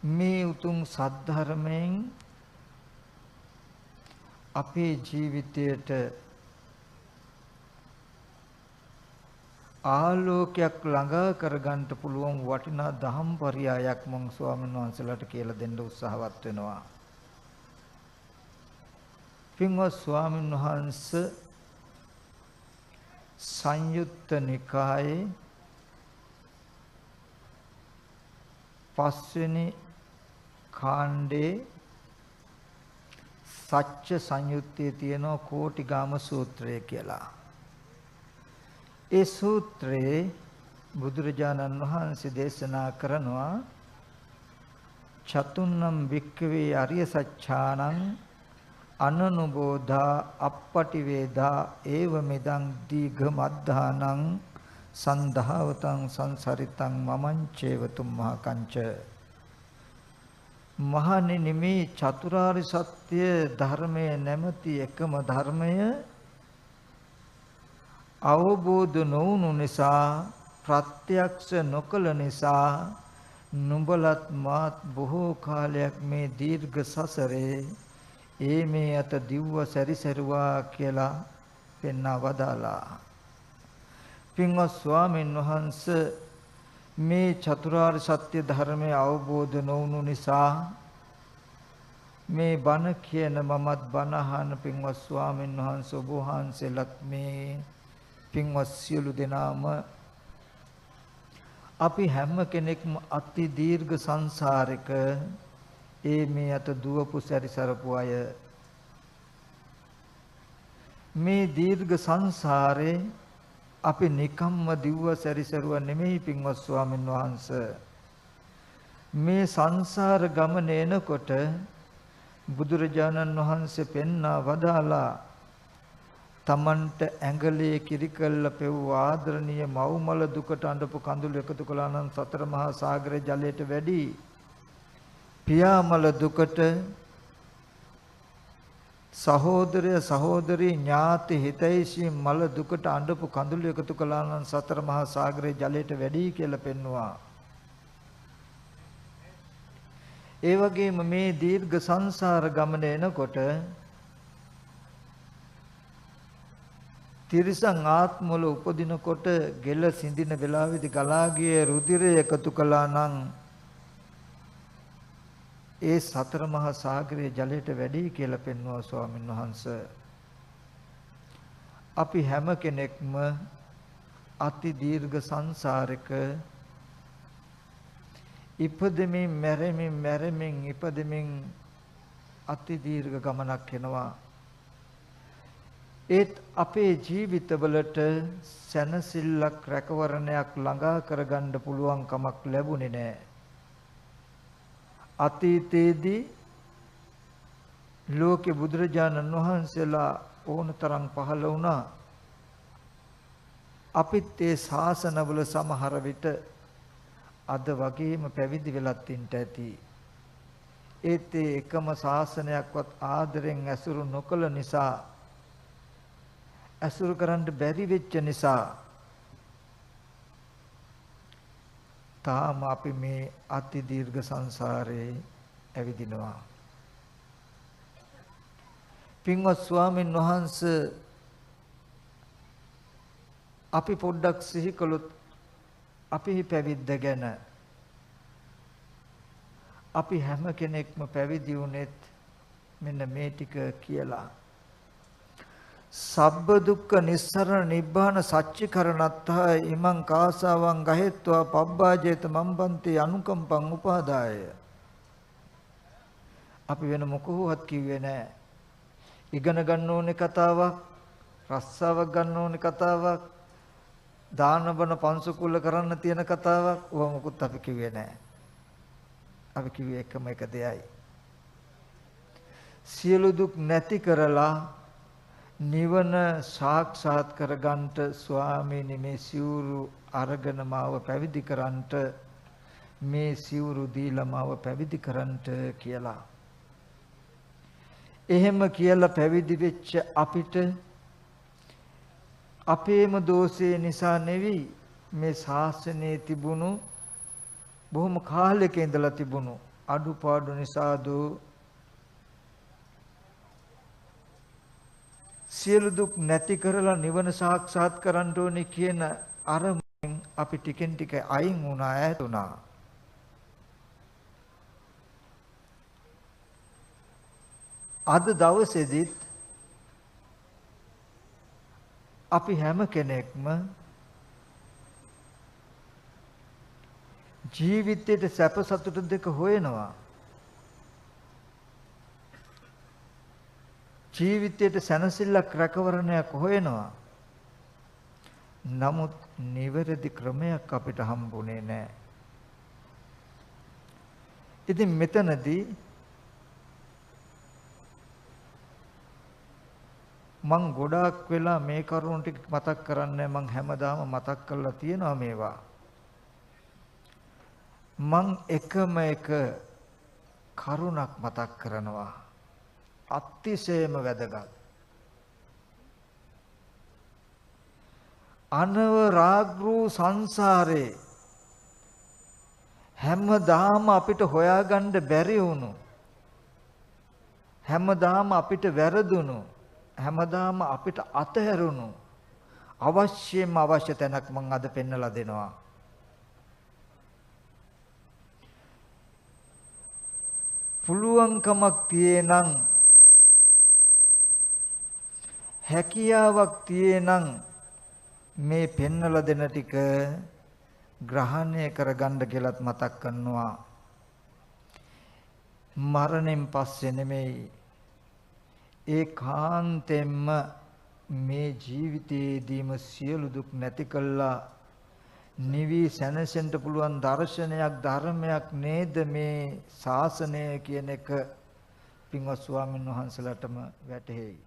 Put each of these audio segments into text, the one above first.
මේ උතුම් සද්ධර්මයෙන් අපේ ජීවිතයට ආලෝකයක් ළඟා කරගන්න පුළුවන් වටිනා දහම් පරයයක් මම ස්වාමීන් වහන්සේලාට කියලා දෙන්න උත්සාහවත් වෙනවා. පින්වත් ස්වාමීන් වහන්සේ සංයුත්ත නිකායේ පස්වෙනි කාණ්ඩේ සච්ච සංයුත්තේ තියෙන කෝටිගාම සූත්‍රය කියලා. ඒ සූත්‍රයේ බුදුරජාණන් වහන්සේ දේශනා කරනවා චතුන්නම් වික්ඛවේ අරිය සච්ඡානං අනනුබෝධා අප්පටි වේදා ඒව මෙදං දීඝ මද්ධානං සන්ධාවතං සංසරිතං මමං චේවතුම්මහා කංච. මහණෙනි මේ චතුරාර්ය සත්‍ය ධර්මයේ නැමැති එකම ධර්මය අවබෝධ නොවුණු නිසා ප්‍රත්‍යක්ෂ නොකළ නිසා නුඹලත් මාත් බොහෝ කාලයක් මේ දීර්ඝ සසරේ මේ අත දිව්ව සැරිසරුවා කියලා පෙන්වා වදාලා. පින්වත් ස්වාමීන් වහන්සේ මේ චතුරාර්ය සත්‍ය ධර්මය අවබෝධ නොවුණු නිසා මේ බණ කියන මමත් බණ අහන පින්වත් ස්වාමීන් වහන්සේ ඔබ වහන්සේලාත් මේ පින්වත් සියලු දෙනාම අපි හැම කෙනෙක්ම අති දීර්ඝ සංසාරික මේ අත දුවපු සැරිසරපු අය. මේ දීර්ඝ සංසාරේ අපි නිකම්ම දිව්ව සැරිසරුව නෙමෙයි පින්වත් ස්වාමීන් වහන්සේ. මේ සංසාර ගමන එනකොට බුදුරජාණන් වහන්සේ පෙන්වා වදාලා තමන්ට ඇඟලේ කිරිකල්ල පෙව් ආදරණීය මව්මල දුකට අඬපු කඳුළු එකතු කළා නම් සතර මහා සාගරයේ ජලයට වැඩි පියාමල දුකට සහෝදරය සහෝදරී ඥාති හිතයිසි මල දුකට අඬපු කඳුළු එකතු කළා නම් සතර මහා සාගරයේ ජලයට වැඩි කියලා පෙන්වුවා. ඒ වගේම මේ දීර්ඝ සංසාර ගමන එනකොට තිරිසන් ආත්මවල උපදිනකොට ගෙල සිඳින වෙලාවේදී ගලා ගියේ රුධිරය එකතු කළා නම් ඒ සතර මහා සාගරයේ ජලයට වැඩි කියලා පෙන්වුවා ස්වාමීන් වහන්සේ. අපි හැම කෙනෙක්ම අති දීර්ඝ සංසාරික ඉපදෙමින් මැරෙමින් ඉපදෙමින් අති දීර්ඝ ගමනක් යනවා. ඒත් අපේ ජීවිතවලට සැනසෙල්ලක් රැකවරණයක් ළඟා කරගන්න පුළුවන් කමක් ලැබුණේ නැහැ. අතීතයේදී ලෝකේ බුදුරජාණන් වහන්සේලා ඕනතරම් පහළ වුණා. අපිත් ඒ ශාසනවල සමහර විට අද වගේම පැවිදි වෙලත් ඉන්න ඇති. ඒත් ඒ එකම ශාසනයක්වත් ආදරෙන් ඇසුරු නොකළ නිසා ඇසුරු කරන්න බැරි වෙච්ච නිසා තාම අපි මේ අති දීර්ඝ සංසාරේ ඇවිදිනවා. පින්වත් ස්වාමීන් වහන්සේ අපි පොඩ්ඩක් සිහි කළොත් අපි පැවිද්ද ගැන අපි හැම කෙනෙක්ම පැවිදි වුණෙත් මෙන්න මේ ටික කියලා. සබ්බ දුක්ඛ නිස්සරණ නිබ්බාන සච්චිකරණත්තා ඉමං කාසාවං ගහෙත්වා පබ්බාජේත මම්බන්ති අනුකම්පං උපාදාය. අපි වෙන මොකවත් කිව්වේ නැහැ. ඉගෙන ගන්න ඕනේ කතාවක්, රස්සාවක් ගන්න ඕනේ කතාවක්, දාන බණ පන්සුකුල කරන්න තියෙන කතාවක් ඕවා මොකුත් අපි කිව්වේ නැහැ. අපි කිව්වේ එකම එක දෙයයි. සියලු දුක් නැති කරලා නිවන සාක්ෂාත් කරගන්නට ස්වාමීනි මේ සිවුරු අරගෙන මාව පැවිදි කරන්නට මේ සිවුරු දීලා මාව පැවිදි කරන්නට කියලා. එහෙම කියලා පැවිදි වෙච්ච අපිට අපේම දෝෂේ නිසා නෙවෙයි මේ ශාසනයේ තිබුණු බොහොම කාලයක ඉඳලා තිබුණු අඩුපාඩු නිසාද සියලු දුක් නැති කරලා නිවන සාක්ෂාත් කරන්න ඕනේ කියන අරමුණෙන් අපි ටිකෙන් ටික අයින් වුණා, ඈත් වුණා. අද දවසේදීත් අපි හැම කෙනෙක්ම ජීවිතයේ සැප සතුට දෙක හොයනවා. ජීවිතයේ සැනසෙල්ලක් රැකවරණයක් හොයනවා. නමුත් නිවැරදි ක්‍රමයක් අපිට හම්බුනේ නැහැ. ඉතින් මෙතනදී මං ගොඩාක් වෙලා මේ කරුණු ටික මතක් කරන්නේ මං හැමදාම මතක් කරලා තියෙනවා මේවා. මං එකම එක කරුණක් මතක් කරනවා. අතිශයම වැදගත්. අනවරාග්‍රූ සංසාරේ හැමදාම අපිට හොයාගන්න බැරි වුණු, හැමදාම අපිට වැරදුණු, හැමදාම අපිට අතහැරුණු අවශ්‍යම අවශ්‍ය තැනක් මම අද පෙන්නලා දෙනවා. පුළුවන්කමක් තියෙනම්, හැකියාවක් තියෙනම් මේ පෙන්නලා දෙන ටික ග්‍රහණය කරගන්න කියලාත් මතක් කරනවා. මරණයෙන් පස්සේ නෙමෙයි, ඒකාන්තයෙන්ම මේ ජීවිතයේදීම සියලු දුක් නැති කළා නිවි සැනසෙන්න පුළුවන් දර්ශනයක් ධර්මයක් නේද මේ ශාසනය කියන එක පින්වත් ස්වාමීන් වහන්සේලාටම වැටහෙයි.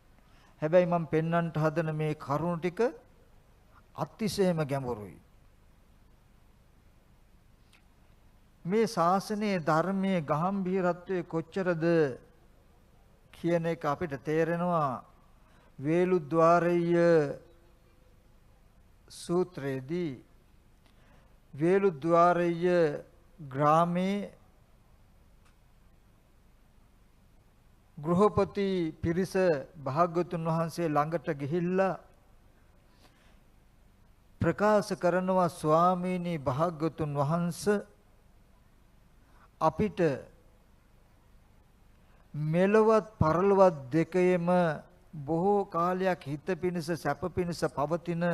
හැබැයි මම පෙන්වන්නට හදන මේ කරුණු ටික අතිශයම ගැඹුරුයි. මේ ශාසනයේ ධර්මයේ ගැඹීරත්වයේ කොච්චරද කියන එක අපිට තේරෙනවා වේලුද්්වාරය සූත්‍රයේදී. වේලුද්්වාරය ග්‍රාමේ ගෘහපති පිරිස භාග්‍යවතුන් වහන්සේ ළඟට ගිහිල්ලා ප්‍රකාශ කරනවා, ස්වාමීනි භාග්‍යවතුන් වහන්සේ අපිට මෙලවත් පරලොවත් දෙකේම බොහෝ කාලයක් හිත පිණිස සැප පිණිස පවතින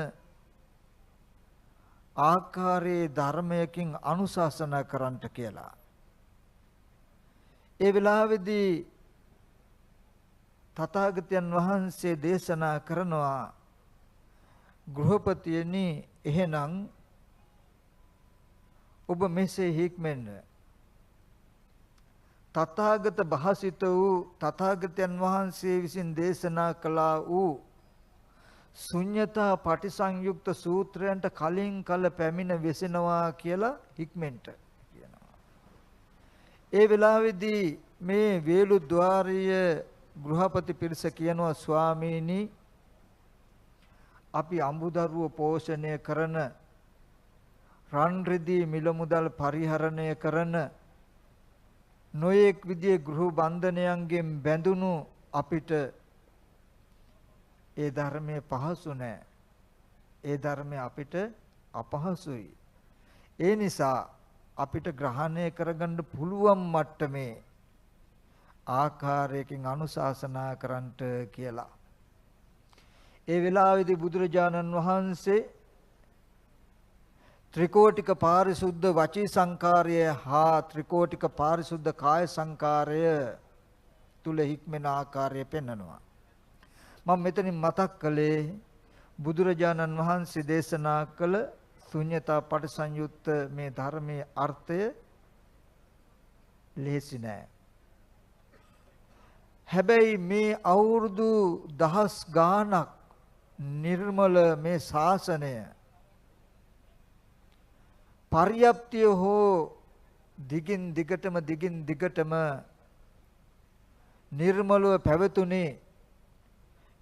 ආකාරයේ ධර්මයකින් අනුශාසනා කරන්නට කියලා. ඒ වෙලාවේදී තථාගතයන් වහන්සේ දේශනා කරනවා, ගෘහපතියනි එහෙනම් ඔබ මෙසේ හික්මෙන්න. තථාගත භාසිත වූ තථාගතයන් වහන්සේ විසින් දේශනා කළා වූ ශුන්‍යතා පටිසංයුක්ත සූත්‍රයන්ට කලින් කල පැමිණ වෙසෙනවා කියලා හික්මෙන්ට කියනවා. ඒ වෙලාවේදී මේ වේලුද්්වාරීය ගෘහපති පිරිස කියනවා, ස්වාමීනි අපි අඹදරුව පෝෂණය කරන, රන් රිදී මිල මුදල් පරිහරණය කරන, නොයෙක් විදිහේ ගෘහ බන්ධනයන්ගෙන් බැඳුණු අපිට ඒ ධර්මයේ පහසු නැහැ. ඒ ධර්මය අපිට අපහසුයි. ඒ නිසා අපිට ග්‍රහණය කරගන්න පුළුවන් මට්ටමේ ආකාරයකින් අනුශාසනා කරන්නට කියලා. ඒ වෙලාවේදී බුදුරජාණන් වහන්සේ ත්‍රිකෝටික පාරිශුද්ධ වචී සංකාරය හා ත්‍රිකෝටික පාරිශුද්ධ කාය සංකාරය තුල හික්මෙන ආකාරය පෙන්වනවා. මම මෙතනින් මතක් කළේ බුදුරජාණන් වහන්සේ දේශනා කළ ශුන්‍යතා පටිසංයුත්ත මේ ධර්මයේ අර්ථය ලේසි නෑ. හැබැයි මේ අවුරුදු දහස් ගාණක් නිර්මල මේ ශාසනය පර්යාප්තිය හෝ දිගින් දිගටම නිර්මලව පැවතුනේ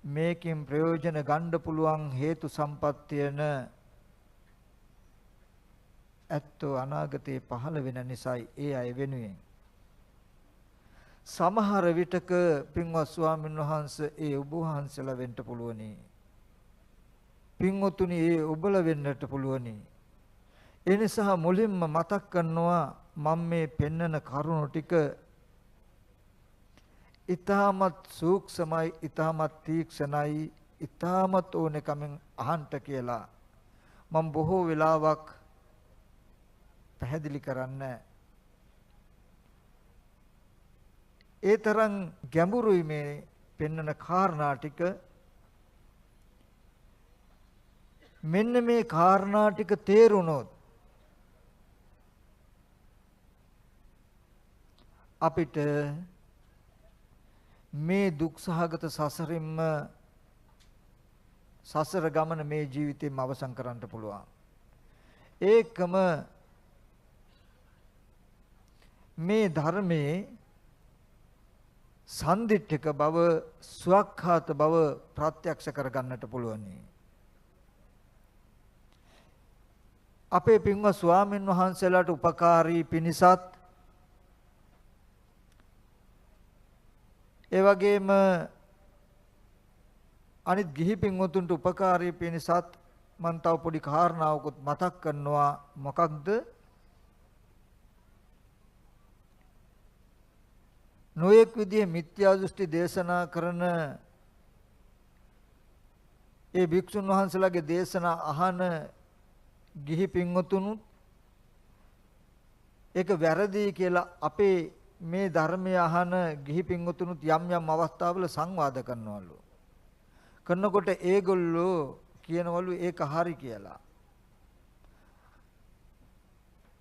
මේකෙන් ප්‍රයෝජන ගන්න පුළුවන් හේතු සම්පත්තියන ඇත්තෝ අනාගතේ පහළ වෙන නිසායි ඒ අය වෙනුවෙන්. සමහර විටක පින්වත් ස්වාමීන් වහන්සේ ඒ ඔබ වහන්සේලා වෙන්න පුළුවනි. පින්වතුනි ඒ ඔබලා වෙන්නට පුළුවනි. ඒ නිසා මුලින්ම මතක් කරනවා මම මේ පෙන්නන කරුණු ටික ඊටමත් සූක්ෂමයි, ඊටමත් තීක්ෂණයි, ඊටමත් ඕනෙකමින් අහන්ට කියලා මම බොහෝ වෙලාවක් පැහැදිලි කරන්නේ. ඒ තරම් ගැඹුරුයි මේ පෙන්වන කාරණා ටික. මෙන්න මේ කාරණා ටික තේරුණොත් අපිට මේ දුක් සහගත සසරින්ම සසර ගමන මේ ජීවිතේම අවසන් කරන්න පුළුවන්. ඒකම මේ ධර්මයේ සම්දිට්ඨක බව, ස්වකහාත බව ප්‍රත්‍යක්ෂ කරගන්නට පුළුවනි. අපේ පින්වත් ස්වාමීන් වහන්සේලාට උපකාරී පිණිසත් ඒ වගේම අනිත් ගිහි පින්වතුන්ට උපකාරී පිණිසත් මම තව පොඩි කාරණාවකුත් මතක් කරනවා. මොකක්ද? නොයෙක් විදිහේ මිත්‍යා දෘෂ්ටි දේශනා කරන ඒ භික්ෂුන් වහන්සේලාගේ දේශනා අහන ගිහි පින්වතුනුත් ඒක වැරදි කියලා අපේ මේ ධර්මය අහන ගිහි පින්වතුනුත් යම් යම් අවස්ථාවල සංවාද කරනවලු. කරනකොට ඒගොල්ලෝ කියනවලු ඒක හරි කියලා.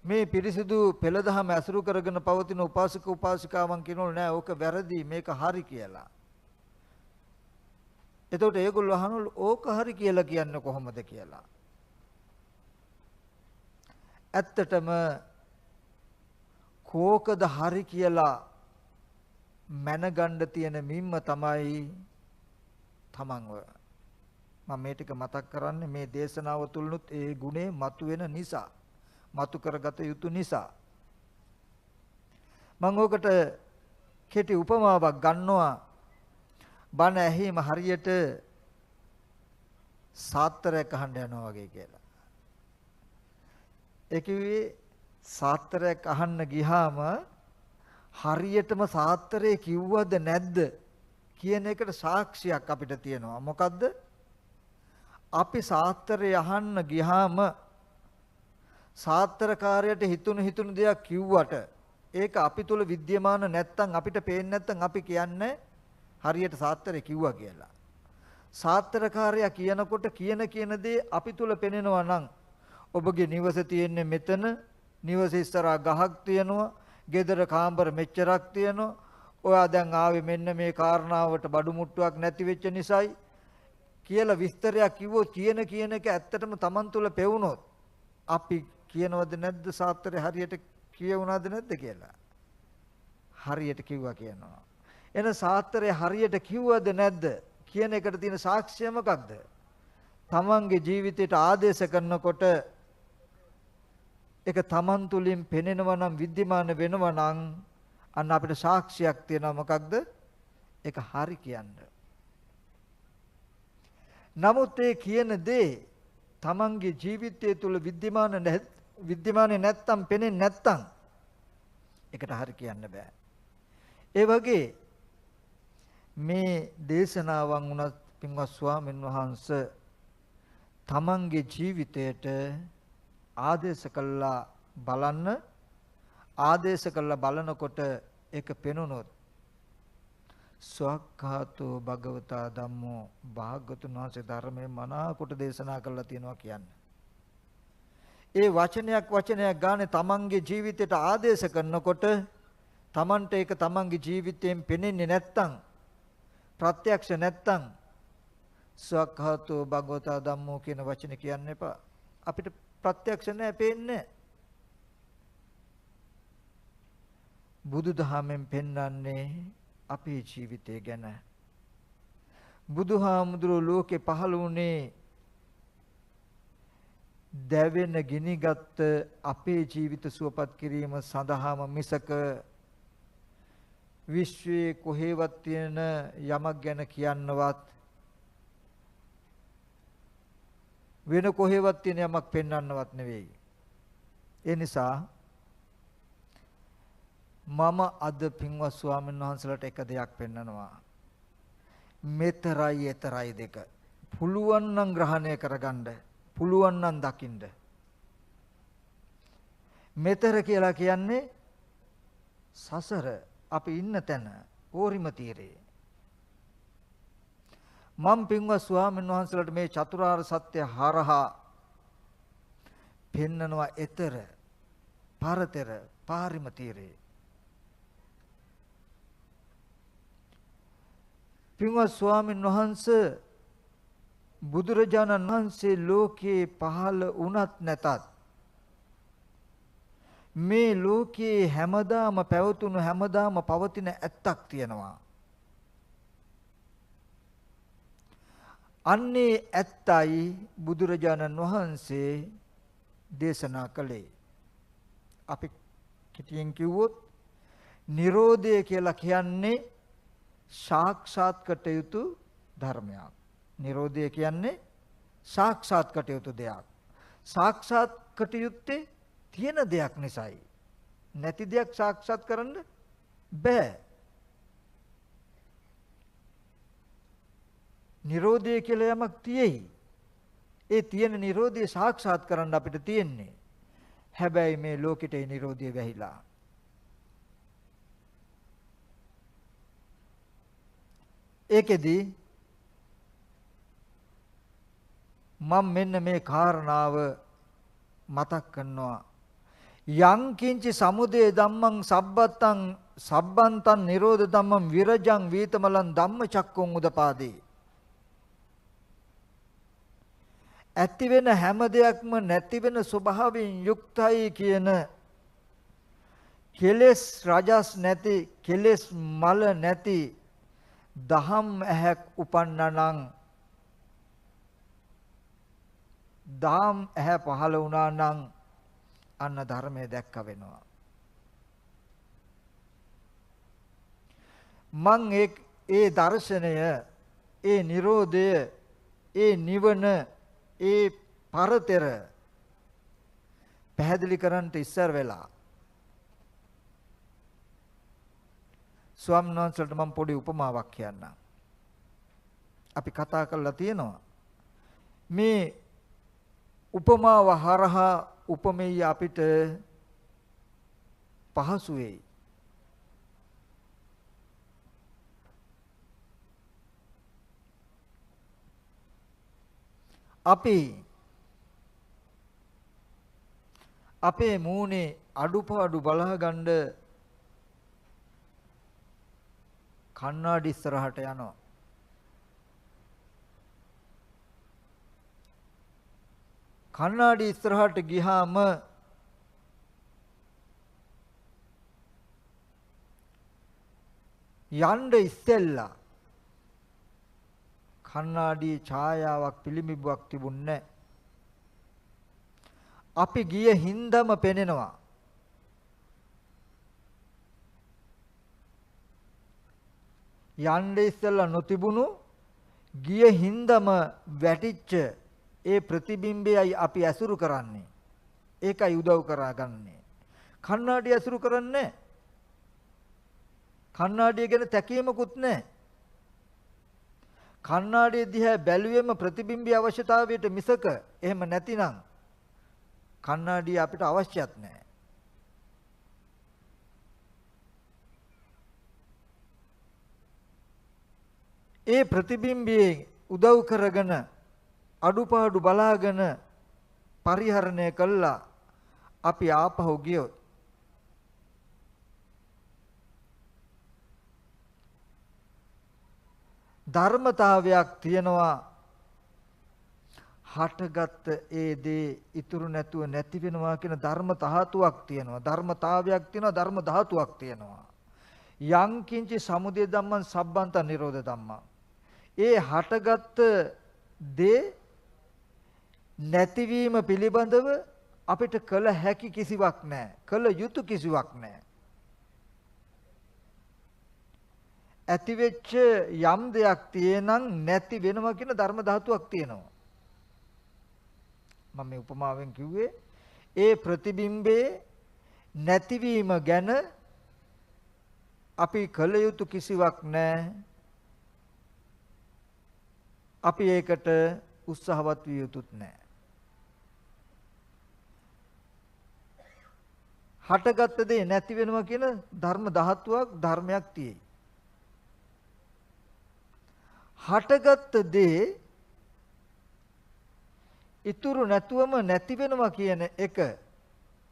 මේ පිරිසිදු පෙළදහම ඇසුරු කරගෙන පවතින උපාසක උපාසිකාවන් කියනවලු නෑ ඕක වැරදි මේක හරි කියලා. එතකොට ඒගොල්ලෝ අහනවලු ඕක හරි කියලා කියන්නේ කොහොමද කියලා. ඇත්තටම කෝකද හරි කියලා මැනගන්න තියෙන මිම්ම තමයි තමන්ව. මම මේ ටික මතක් කරන්නේ මේ දේශනාව තුලනුත් ඒ ගුණේ මතුවෙන නිසා, මතු කරගත යුතු නිසා. මම ඔකට කෙටි උපමාවක් ගන්නවා. බණ ඇහිම හරියට සාත්තරයක් අහන්න යනවා වගේ කියලා. ඒ කිව්වේ සාත්තරයක් අහන්න ගියාම හරියටම සාත්තරේ කිව්වද නැද්ද කියන එකට සාක්ෂියක් අපිට තියෙනවා. මොකද්ද? අපි සාත්තරේ අහන්න ගියාම සාත්තරකාරයට හිතුණු දෙයක් කිව්වට ඒක අපි තුල विद्यमान නැත්තම් අපිට පේන්නේ නැත්තම් අපි කියන්නේ හරියට සාත්තරේ කිව්වා කියලා. සාත්තරකාරයා කියනකොට කියන දේ අපි තුල පෙනෙනවා නම් ඔබගේ නිවස තියෙන්නේ මෙතන, නිවස ඉස්සරහා ගහක් තියෙනවා, ගෙදර කාමර මෙච්චරක් තියෙනවා, ඔයා දැන් ආවේ මෙන්න මේ කාරණාවට බඩු මුට්ටුවක් නැති වෙච්ච නිසායි කියලා විස්තරයක් කිව්වොත් කියන එක ඇත්තටම Taman තුල පෙවුනොත් අපි කියනවද නැද්ද සාත්‍රය හරියට කියවුණාද නැද්ද කියලා? හරියට කිව්වා කියනවා. එන සාත්‍රය හරියට කිව්වද නැද්ද කියන එකට තියෙන සාක්ෂිය මොකක්ද? තමන්ගේ ජීවිතයට ආදේශ කරනකොට ඒක තමන් තුලින් පෙනෙනවා නම් विद्यमान වෙනවා නම් අන්න අපිට සාක්ෂියක් තියෙනවා. මොකක්ද? ඒක හරි කියන්නේ. නමුත් ඒ කියන දේ තමන්ගේ ජීවිතය තුල विद्यमान නැත්තම් පෙනෙන්නේ නැත්තම් ඒකට හරි කියන්න බෑ. ඒ වගේ මේ දේශනාවන් උනත් පින්වත් ස්වාමීන් වහන්සේ තමන්ගේ ජීවිතයට ආදේශ කළා බලන්න, ආදේශ කළා බලනකොට ඒක පෙනුනොත් ස්වකහාතෝ භගවතා ධම්මෝ භාග්‍යවතුන් වහන්සේ ධර්මයේ මනාකොට දේශනා කළා තියෙනවා කියන්නේ. ඒ වචනයක් ගානේ තමන්ගේ ජීවිතයට ආදේශ කරනකොට තමන්ට ඒක තමන්ගේ ජීවිතයෙන් පෙනෙන්නේ නැත්තම්, ප්‍රත්‍යක්ෂ නැත්තම් ස්වකහාතෝ භගවතා ධම්මෝ කියන වචනේ කියන්න එපා. අපිට ප්‍රත්‍යක්ෂ නැහැ, පේන්නේ. බුදුදහමෙන් පෙන්වන්නේ අපේ ජීවිතය ගැන. බුදුහාමුදුරුවෝ ලෝකේ පහළ වුණේ දැවෙන ගිනිගත් අපේ ජීවිත සුවපත් කිරීම සඳහාම මිසක විශ්වයේ කොහෙවත් තියෙන යමක් ගැන කියන්නවත් වෙන කොහෙවත් තියෙන යමක් පෙන්වන්නවත් නෙවෙයි. ඒ නිසා මම අද පින්වත් ස්වාමීන් වහන්සේලාට එක දෙයක් පෙන්වනවා. මෙතරයි එතරයි දෙක. පුළුවන් නම් ග්‍රහණය කරගන්න. පුළුවන් නම් දකින්න. මෙතර කියලා කියන්නේ සසර අපි ඉන්න තැන ඕරිම තීරේ. මම පින්වත් ස්වාමීන් වහන්සේලාට මේ චතුරාර්ය සත්‍ය හරහා පෙන්නනවා එතර පරතර පාරිම තීරේ. පින්වත් ස්වාමීන් වහන්සේ බුදුරජාණන් වහන්සේ ලෝකේ පහළ වුණත් නැතත් මේ ලෝකේ හැමදාම පැවතුණු හැමදාම පවතින ඇත්තක් තියෙනවා. අන්නේ ඇත්තයි බුදුරජාණන් වහන්සේ දේශනා කළේ. අපි කිටියෙන් කිව්වොත් නිරෝධය කියලා කියන්නේ සාක්ෂාත් කළ යුතු ධර්මයක්. නිරෝධය කියන්නේ සාක්ෂාත් කළ යුතු දෙයක්. සාක්ෂාත් කළ යුත්තේ තියෙන දෙයක් නිසායි. නැති දෙයක් සාක්ෂාත් කරන්න බෑ. නිරෝධය කියලා යමක් තියෙයි. ඒ තියෙන නිරෝධය සාක්ෂාත් කරන්න අපිට තියෙන්නේ. හැබැයි මේ ලෝකෙට ඒ නිරෝධය වැහිලා. ඒකෙදි මම මෙන්න මේ කාරණාව මතක් කරනවා. යං කිංචි සමුදය ධම්මං සබ්බත්තං සබ්බන්තං නිරෝධ ධම්මං විරජං වීතමලං ධම්මචක්කුං උදපාදී. ඇති වෙන හැම දෙයක්ම නැති වෙන ස්වභාවයෙන් යුක්තයි කියන කෙලෙස් රජස් නැති කෙලෙස් මල නැති දහම් ඇහැක් උපන්නනම් දහම් ඇහැ පහළ වුණා නම් අන්න ධර්මය දැක්ක වෙනවා. මං ඒ දර්ශනය ඒ නිරෝධය ඒ නිවන ඒ පරතර පැහැදිලි කරන්නට ඉස්සර වෙලා ස්වාමීන් වහන්සේට මම පොඩි උපමාවක් කියන්නම්. අපි කතා කරලා තියෙනවා මේ උපමාව හරහා උපමෙය අපිට පහසු වෙයි. අපි අපේ මූණේ අඩුපාඩු බලහගන්න කණ්ණාඩි ඉස්සරහට යනවා. කණ්ණාඩි ඉස්සරහට ගියාම යන්න ඉස්සෙල්ලා කණ්ණාඩියේ ඡායාවක් පිළිඹුවක් තිබුණේ නැහැ. අපි ගිය හින්දම පෙනෙනවා. යන්න ඉස්සෙල්ලා නොතිබුණු ගිය හින්දම වැටිච්ච ඒ ප්‍රතිබිම්බයයි අපි ඇසුරු කරන්නේ. ඒකයි උදව් කරගන්නේ. කණ්ණාඩිය ඇසුරු කරන්නේ කණ්ණාඩිය ගැන තැකීමකුත් නැහැ. කණ්ණාඩිය දිහා බැලුවෙම ප්‍රතිබිම්බී අවශ්‍යතාවයට මිසක එහෙම නැතිනම් කණ්ණාඩිය අපිට අවශ්‍යත් නැහැ. ඒ ප්‍රතිබිම්බයේ උදව් කරගෙන අඩුපාඩු බලාගෙන පරිහරණය කළා අපි ආපහු ගියොත් ධර්මතාවයක් තියනවා. හටගත් ඒ දේ ඉතුරු නැතුව නැති වෙනවා කියන ධර්ම ධාතුවක් තියෙනවා. ධර්මතාවයක් තියෙනවා. ධර්ම ධාතුවක් තියෙනවා. යං කිංචි සමුදය ධම්මං සබ්බන්ත නිරෝධ ධම්මං. ඒ හටගත් දේ නැතිවීම පිළිබඳව අපිට කළ හැකි කිසිවක් නැහැ. කළ යුතු කිසිවක් නැහැ. ඇති වෙච්ච යම් දෙයක් තියෙනම් නැති වෙනවා කියන ධර්ම ධාතුවක් තියෙනවා. මම මේ උපමාවෙන් කිව්වේ ඒ ප්‍රතිබිම්බේ නැතිවීම ගැන අපි කළ යුතු කිසිවක් නැහැ. අපි ඒකට උත්සාහවත් විය යුතුත් නැහැ. හටගත්ත දේ නැති වෙනවා කියන ධර්ම ධාතුවක් ධර්මයක් තියෙයි. හටගත්ත දේ ඉතුරු නැතුවම නැති වෙනවා කියන එක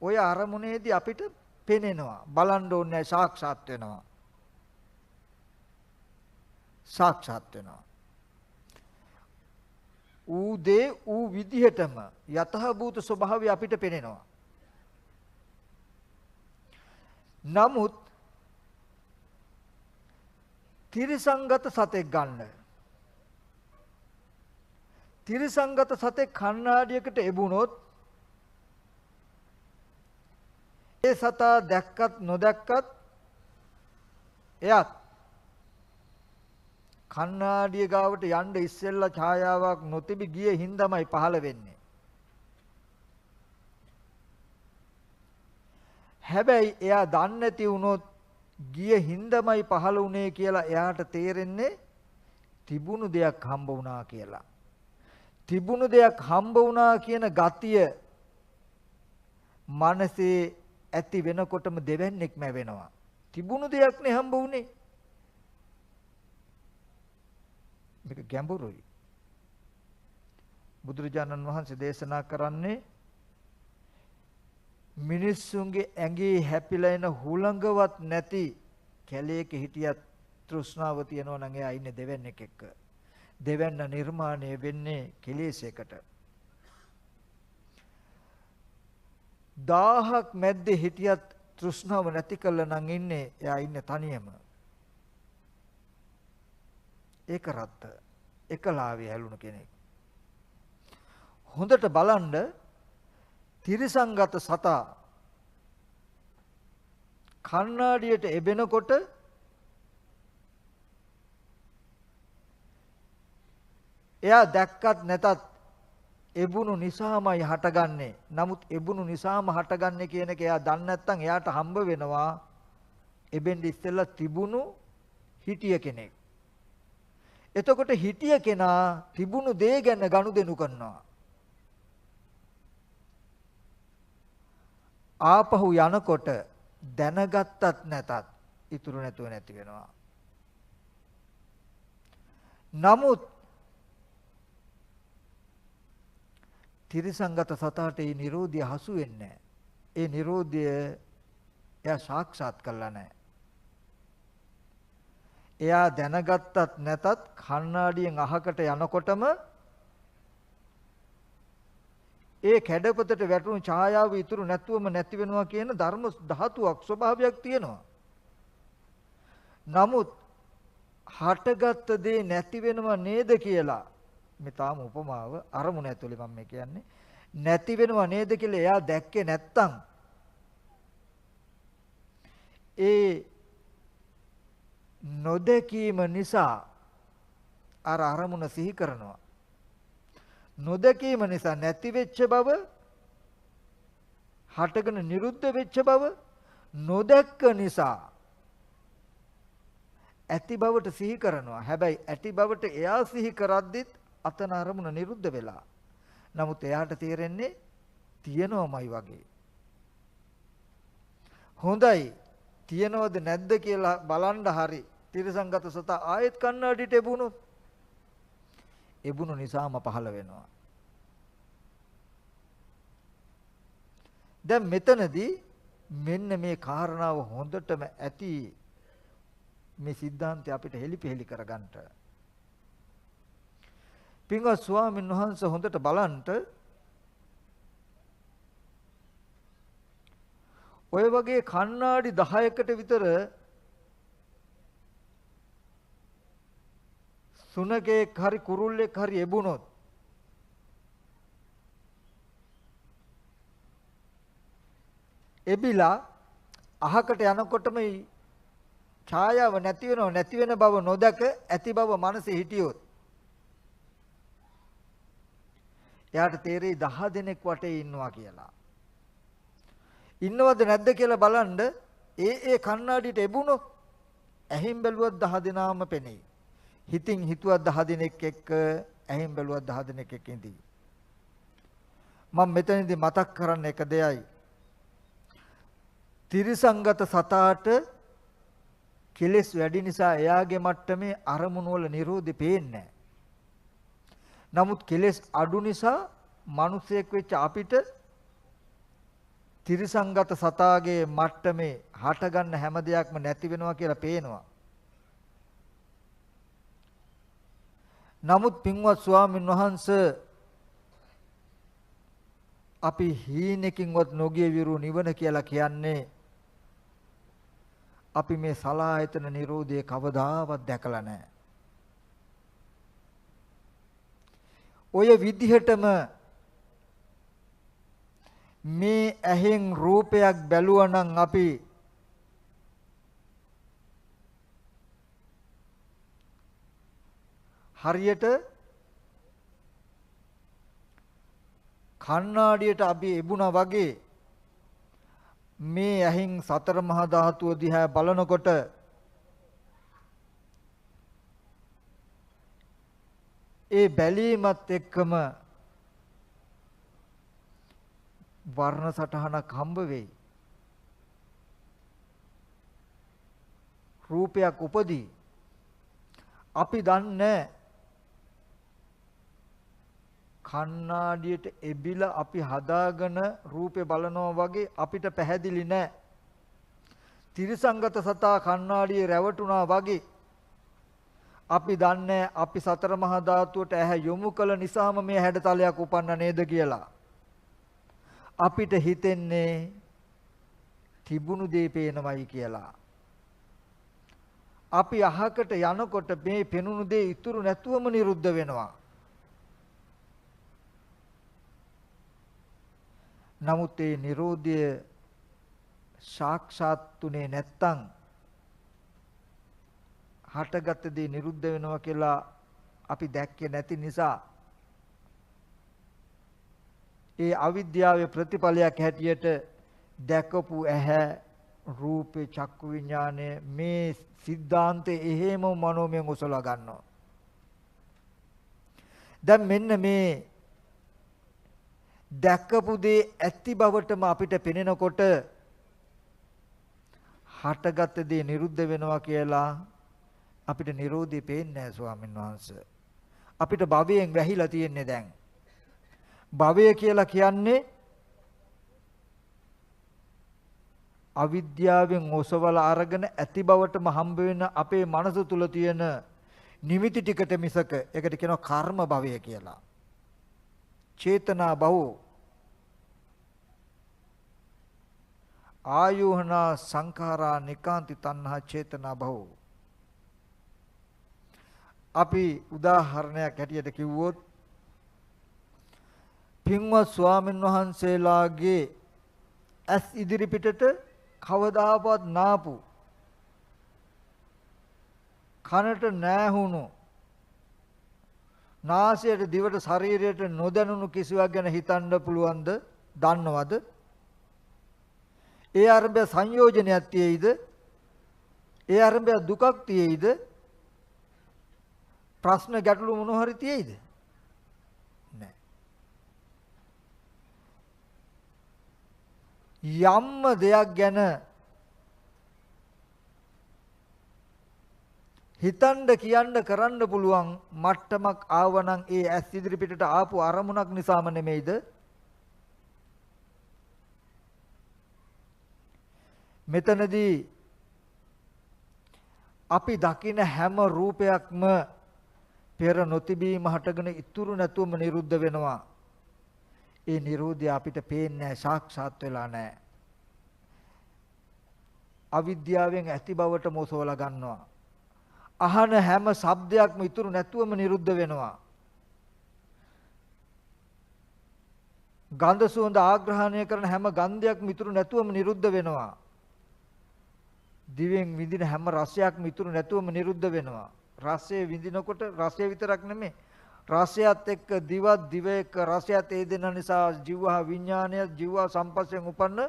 ඔය අරමුණේදී අපිට පේනෙනවා. බලන්න ඕනේ සාක්ෂාත් වෙනවා. සාක්ෂාත් වෙනවා. ඌ දේ ඌ විදිහටම යතහභූත ස්වභාවය අපිට පේනෙනවා. නමුත් තිරසංගත සතෙක් ගන්න. තිරසංගත සතෙක් කණ්ණාඩියකට එබුණොත් ඒ සතා දැක්කත් නොදැක්කත් එයත් කණ්ණාඩිය ගාවට යන්න ඉස්සෙල්ලා ඡායාවක් නොතිබි ගියේ හින්දාමයි පහළ වෙන්නේ. හැබැයි එයා දන්නේ නැති වුණොත් ගිය හින්දාමයි පහළ වුණේ කියලා එයාට තේරෙන්නේ තිබුණු දෙයක් හම්බ වුණා කියලා. තිබුණු දෙයක් හම්බ වුණා කියන ගතිය මනසේ ඇති වෙනකොටම දෙවන්නේක්ම වෙනවා. තිබුණු දෙයක් නේ හම්බ වුණේ. මේක ගැඹුරුයි. බුදුරජාණන් වහන්සේ දේශනා කරන්නේ මිනිස්සුන්ගේ ඇඟේ හැපිලා එන හුළඟවත් නැති කැලේක හිටියත් තෘෂ්ණාව තියනවා නම් එයා ඉන්නේ දෙවන්නේක එක්ක. දෙවන්න නිර්මාණය වෙන්නේ කෙලෙසයකට. 1000ක් මැද්දේ හිටියත් තෘෂ්ණාව නැති කළා නම් ඉන්නේ එයා ඉන්නේ තනියම. ඒක රත්ත එකලාවේ හැලුණු කෙනෙක්. හොඳට බලන්න තිරසංගත සතා කණ්ණාඩියට එබෙනකොට එයා දැක්කත් නැතත් එබුණු නිසාමයි හටගන්නේ. නමුත් එබුණු නිසාම හටගන්නේ කියන එක එයා දන්නේ නැත්නම් එයාට හම්බ වෙනවා එබෙන් ඉස්සෙල්ලා තිබුණු හිටිය කෙනෙක්. එතකොට හිටිය කෙනා තිබුණු දේ ගැන ගනුදෙනු කරනවා. ආපහු යනකොට දැනගත්තත් නැතත් ඉතුරු නැතුව නැති වෙනවා. නමුත් තිරසංගත සතාට ඒ Nirodha හසු වෙන්නේ නැහැ. ඒ Nirodha එයා සාක්ෂාත් කරලා නැහැ. එයා දැනගත්තත් නැතත් කණ්ණාඩියෙන් අහකට යනකොටම ඒ කැඩපතට වැටුණු ඡායාව ඉතුරු නැතුවම නැති වෙනවා කියන ධර්ම ධාතුවක් ස්වභාවයක් තියෙනවා. නමුත් හටගත්ත දේ නැති වෙනව නේද කියලා මේ තාම උපමාව අරමුණ ඇතුලේ මම මේ කියන්නේ නැති වෙනව නේද කියලා එයා දැක්කේ නැත්තම් ඒ නොදැකීම නිසා අර අරමුණ සිහි කරනවා. නොදැකීම නිසා නැති වෙච්ච බව හටගෙන නිරුද්ධ වෙච්ච බව නොදැක්ක නිසා ඇති බවට සිහි කරනවා. හැබැයි ඇති බවට එයා සිහි කරද්දිත් අතන අරමුණ නිරුද්ධ වෙලා. නමුත් එයාට තේරෙන්නේ තියෙනවමයි වගේ. හොඳයි තියනවද නැද්ද කියලා බලන්න හරි තිරසංගත සතා ආයෙත් කන්නඩිට එබුණොත් එබුණු නිසාම පහළ වෙනවා. දැන් මෙතනදී මෙන්න මේ කාරණාව හොඳටම ඇති මේ સિદ્ધාන්තය අපිට හෙලිපෙහෙලි කරගන්න. පින්වත් ස්වාමීන් වහන්සේ හොඳට බලන්න ඔය වගේ කණ්ණාඩි 10කට විතර සුනකෙක් හරි කුරුල්ලෙක් හරි එබුණොත් එබිලා අහකට යනකොටම ඡායාව නැති වෙනව නැති වෙන බව නොදක ඇති බව මනසේ හිටියොත් එයාට තේරෙයි 10 දෙනෙක් වටේ ඉන්නවා කියලා. ඉන්නවද නැද්ද කියලා බලන්න ඒ කණ්ණාඩියට එබුණොත් ඇහින් බැලුවත් 10 දෙනාම පෙනෙයි. හිතින් හිතුවත් 10 දෙනෙක් එක්ක ඇහින් බැලුවත් 10 දෙනෙක් එක්ක ඉඳී. මම මෙතනදී මතක් කරන්න එක දෙයයි. තිරිසංගත සතාට කෙලෙස් වැඩි නිසා එයාගේ මට්ටමේ අරමුණු වල නිරෝධය පේන්නේ නැහැ. නමුත් කෙලෙස් අඩු නිසා මිනිසෙක් වෙච්ච අපිට තිරිසංගත සතාගේ මට්ටමේ හටගන්න හැම දෙයක්ම නැති වෙනවා කියලා පේනවා. නමුත් පින්වත් ස්වාමීන් වහන්සේ අපි හීනකින්වත් නොගිය විරු නිවන කියලා කියන්නේ අපි මේ සලආයතන නිරෝධය කවදාවත් දැකලා නැහැ. ඔය විදිහටම මේ ඇහෙන් රූපයක් බැලුවා නම් අපි හරියට කණ්ණාඩියට අපි එබුණා වගේ මේ ඇහින් සතර මහා ධාතුව දිහා බලනකොට ඒ බැලීමත් එක්කම වර්ණ සටහනක් හම්බ වෙයි. රූපයක් උපදී. අපි දන්නේ කණ්ණාඩියට එබිලා අපි හදාගෙන රූපේ බලනවා වගේ අපිට පැහැදිලි නෑ. තිරිසංගත සතා කණ්ණාඩියේ රැවටුණා වගේ අපි දන්නේ අපි සතර මහා ධාතුවට ඇහැ යොමු කළ නිසාම මේ හැඩතලයක් උපන්න නේද කියලා. අපිට හිතෙන්නේ තිබුණු දේ පේනවයි කියලා. අපි අහකට යනකොට මේ පෙනුණු දේ ඉතුරු නැතුවම නිරුද්ධ වෙනවා. නමුත් ඒ Nirodha සාක්ෂාත්ුනේ නැත්තම් හටගත් දේ නිරුද්ධ වෙනවා කියලා අපි දැක්කේ නැති නිසා ඒ අවිද්‍යාවේ ප්‍රතිඵලයක් හැටියට දැකපු ඇහැ රූපේ චක්කු විඥානය මේ සිද්ධාන්තේ එහෙම මනෝමයෙන් උසලා ගන්නවා. දැන් මෙන්න මේ දැකපු දේ ඇති බවටම අපිට පෙනෙනකොට හටගත් දේ නිරුද්ධ වෙනවා කියලා අපිට Nirodhe පේන්නේ නැහැ ස්වාමීන් වහන්සේ. අපිට භවයෙන් වැහිලා තියෙන්නේ දැන්. භවය කියලා කියන්නේ අවිද්‍යාවෙන් ඔසවලා අරගෙන ඇති බවටම හම්බ වෙන අපේ මනස තුල තියෙන නිමිති ටිකට මිසක ඒකට කියනවා කර්ම භවය කියලා. චේතනා භවෝ ආයෝහනා සංඛාරා නිකාන්ති තණ්හා චේතනා භවෝ. අපි උදාහරණයක් හැටියට කිව්වොත් පින්වත් ස්වාමීන් වහන්සේලාගේ ඇස් ඉදිරි පිටට කවදාවත් නාපු කනට නැහුණු නාසයට දිවට ශරීරයට නොදැනුණු කිසිවක් ගැන හිතන්න පුළුවන්ද? දන්නවද? ඒ අරඹය සංයෝජනයක් තියෙයිද? ඒ අරඹය දුකක් තියෙයිද? ප්‍රශ්න ගැටලු මොන හරි තියෙයිද? නැහැ. යම්ම දෙයක් ගැන හිතන්න කියන්න කරන්න පුළුවන් මට්ටමක් ආවනම් ඒ ඇස් ඉදිරි පිටට ආපු අරමුණක් නිසාම නෙමෙයිද? මෙතනදී අපි දකින හැම රූපයක්ම පෙර නොතිබීම හටගෙන ඉතුරු නැතුවම නිරුද්ධ වෙනවා. ඒ නිරෝධය අපිට පේන්නේ නැහැ, සාක්ෂාත් වෙලා නැහැ. අවිද්‍යාවෙන් ඇති බවට මොසවලා ගන්නවා. අහන හැම ශබ්දයක්ම ඉතුරු නැතුවම නිරුද්ධ වෙනවා. ගන්ධ සුවඳ ආග්‍රහණය කරන හැම ගන්ධයක්ම ඉතුරු නැතුවම නිරුද්ධ වෙනවා. දිවෙන් විඳින හැම රසයක්ම ඉතුරු නැතුවම නිරුද්ධ වෙනවා. රසය විඳිනකොට රසය විතරක් නෙමෙයි. රසයත් එක්ක දිවත් දිව එක්ක රසයත් ඒ දෙන නිසා ජීවහා විඥානය ජීව සම්පස්යෙන් උපන්න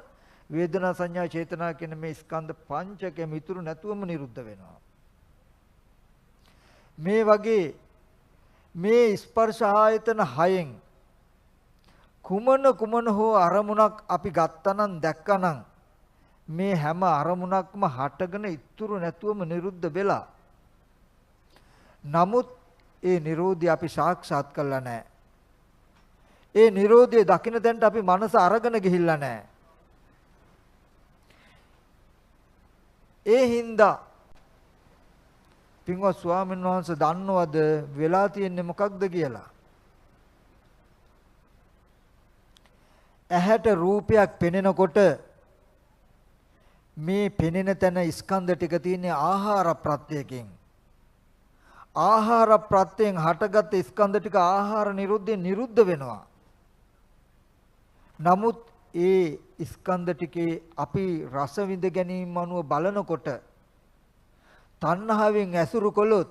වේදනා සංඥා චේතනා කියන මේ ස්කන්ධ පංචකෙම ඉතුරු නැතුවම නිරුද්ධ වෙනවා. මේ වගේ මේ ස්පර්ශ ආයතන හයෙන් කුමන හෝ අරමුණක් අපි ගත්තනම් දැක්කනම් මේ හැම අරමුණක්ම හටගෙන ඉතුරු නැතුවම නිරුද්ධ වෙලා. නමුත් ඒ Nirodhi අපි සාක්ෂාත් කරලා නැහැ. ඒ Nirodhi දකින්න දැන්ට අපි මනස අරගෙන ගිහිල්ලා නැහැ. ඒ හින්දා පින්වත් ස්වාමීන් වහන්සේ දන්නවද වෙලා තියෙන්නේ මොකක්ද කියලා? ඇහැට රූපයක් පෙනෙනකොට මේ පෙනෙන තැන ස්කන්ධ ටික තියෙන්නේ ආහාර ප්‍රත්‍යයෙන්. ආහාර ප්‍රත්‍යයෙන් හටගත් ස්කන්ධ ටික ආහාර නිරුද්ධයෙන් නිරුද්ධ වෙනවා. නමුත් ඒ ස්කන්ධ ටිකේ අපි රස විඳ ගැනීම අනුව බලනකොට තණ්හාවෙන් ඇසුරු කළොත්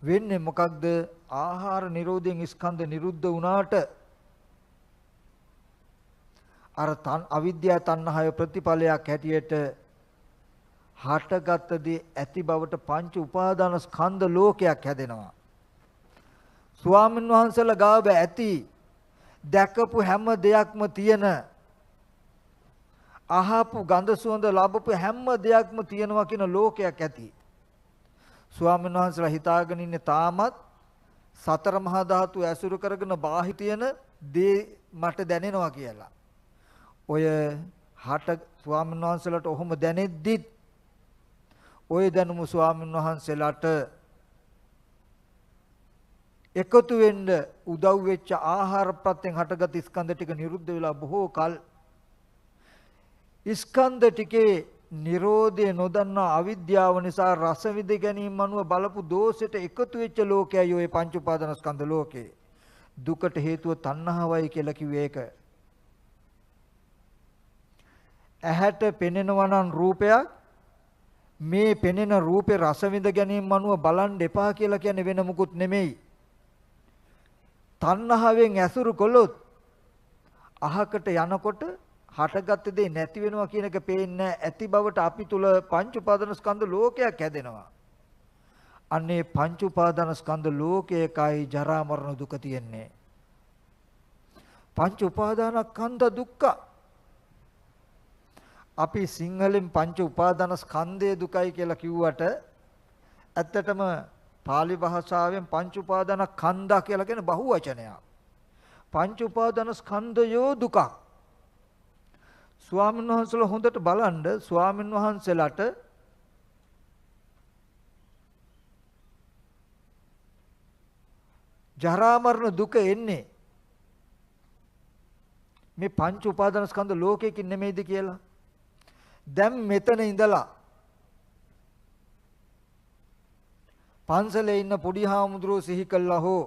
වෙන්නේ මොකක්ද? ආහාර නිරෝධයෙන් ස්කන්ධ නිරුද්ධ වුණාට අර අවිද්‍යාව තණ්හාවේ ප්‍රතිඵලයක් හැටියට හටගත්දී ඇති බවට පංච උපාදාන ස්කන්ධ ලෝකයක් හැදෙනවා. ස්වාමීන් වහන්සේලා ගාව ඇති දැකපු හැම දෙයක්ම තියෙන අහපු ගඳ සුවඳ ලැබපු හැම දෙයක්ම තියෙනවා කියන ලෝකයක් ඇති. ස්වාමීන් වහන්සේලා හිතාගෙන ඉන්නේ තාමත් සතර මහා ධාතු ඇසුරු කරගෙන බාහි තියෙන දේ මට දැනෙනවා කියලා. ඔය හට ස්වාමීන් වහන්සේලාට ඔහොම දැනෙද්දිත් ඔය දැනුම ස්වාමීන් වහන්සේලාට එකතු වෙන්න උදව් වෙච්ච ආහාර ප්‍රත්‍යයෙන් හටගත් ස්කන්ධ ටික නිරුද්ධ වෙලා බොහෝ කල ස්කන්ධ ටිකේ Nirodhe නොදන්නා අවිද්‍යාව නිසා රස විඳ ගැනීම අනුව බලපු දෝෂෙට එකතු වෙච්ච ලෝකයයි ඔය පංච උපාදාන ස්කන්ධ ලෝකේ. දුකට හේතුව තණ්හාවයි කියලා කිව්වේ ඒක. ඇහැට පෙනෙනවා නම් රූපයක් මේ පෙනෙන රූපේ රස විඳ ගැනීම අනුව බලන් දෙපා කියලා කියන්නේ වෙන මුකුත් නෙමෙයි. තණ්හාවෙන් ඇසුරු කළොත් අහකට යනකොට හටගත් දේ නැති වෙනවා කියන එක පේන්නේ ඇති බවට අපි තුල පංච උපාදාන ස්කන්ධ ලෝකයක් හැදෙනවා. අන්නේ පංච උපාදාන ස්කන්ධ ලෝකයකයි ජරා මරණ දුක තියෙන්නේ. පංච උපාදාන ස්කන්ධ දුක්ඛ. අපි සිංහලෙන් පංච උපාදාන ස්කන්ධය දුකයි කියලා කිව්වට ඇත්තටම පාලි භාෂාවෙන් පංච උපාදාන ස්කන්ධ කියලා කියන බහු වචනයක්. පංච උපාදාන ස්කන්ධයෝ දුකක්. ස්වාමීන් වහන්සේලා හොඳට බලන්න ස්වාමීන් වහන්සේලාට ජරා මරණ දුක එන්නේ මේ පංච උපාදාන ස්කන්ධ ලෝකයකින් නෙමෙයිද කියලා. දැන් මෙතන ඉඳලා පන්සලේ ඉන්න පොඩි හාමුදුරුවෝ සිහි කළා හෝ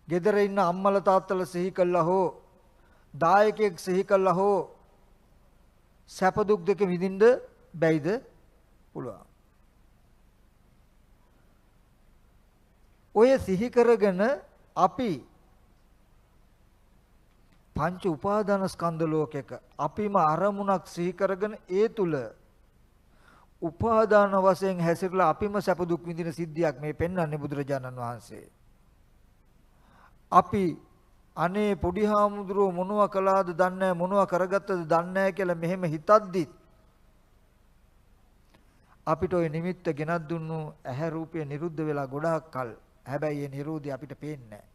ගෙදර ඉන්න අම්මලා තාත්තලා සිහි කළා හෝ දායකයෙක් සිහි කළා හෝ සැප දුක් දෙක විඳින්න බැයිද? පුළුවන්. ඔය සිහි කරගෙන අපි පංච උපාදාන ස්කන්ධ ලෝකයක අපිම අරමුණක් සිහි කරගෙන ඒ තුල උපාදාන වශයෙන් හැසිරලා අපිම සැප දුක් විඳින සිද්ධියක් මේ පෙන්වන්නේ බුදුරජාණන් වහන්සේ. අපි අනේ පොඩි හාමුදුරුවෝ මොනවා කළාද දන්නේ නැහැ මොනවා කරගත්තද දන්නේ නැහැ කියලා මෙහෙම හිතද්දිත් අපිට ওই නිමිත්ත ගෙනත් දුන්නු ඇහැ රූපය නිරුද්ධ වෙලා ගොඩාක් කල්. හැබැයි ඒ නිරෝධය අපිට පේන්නේ නැහැ.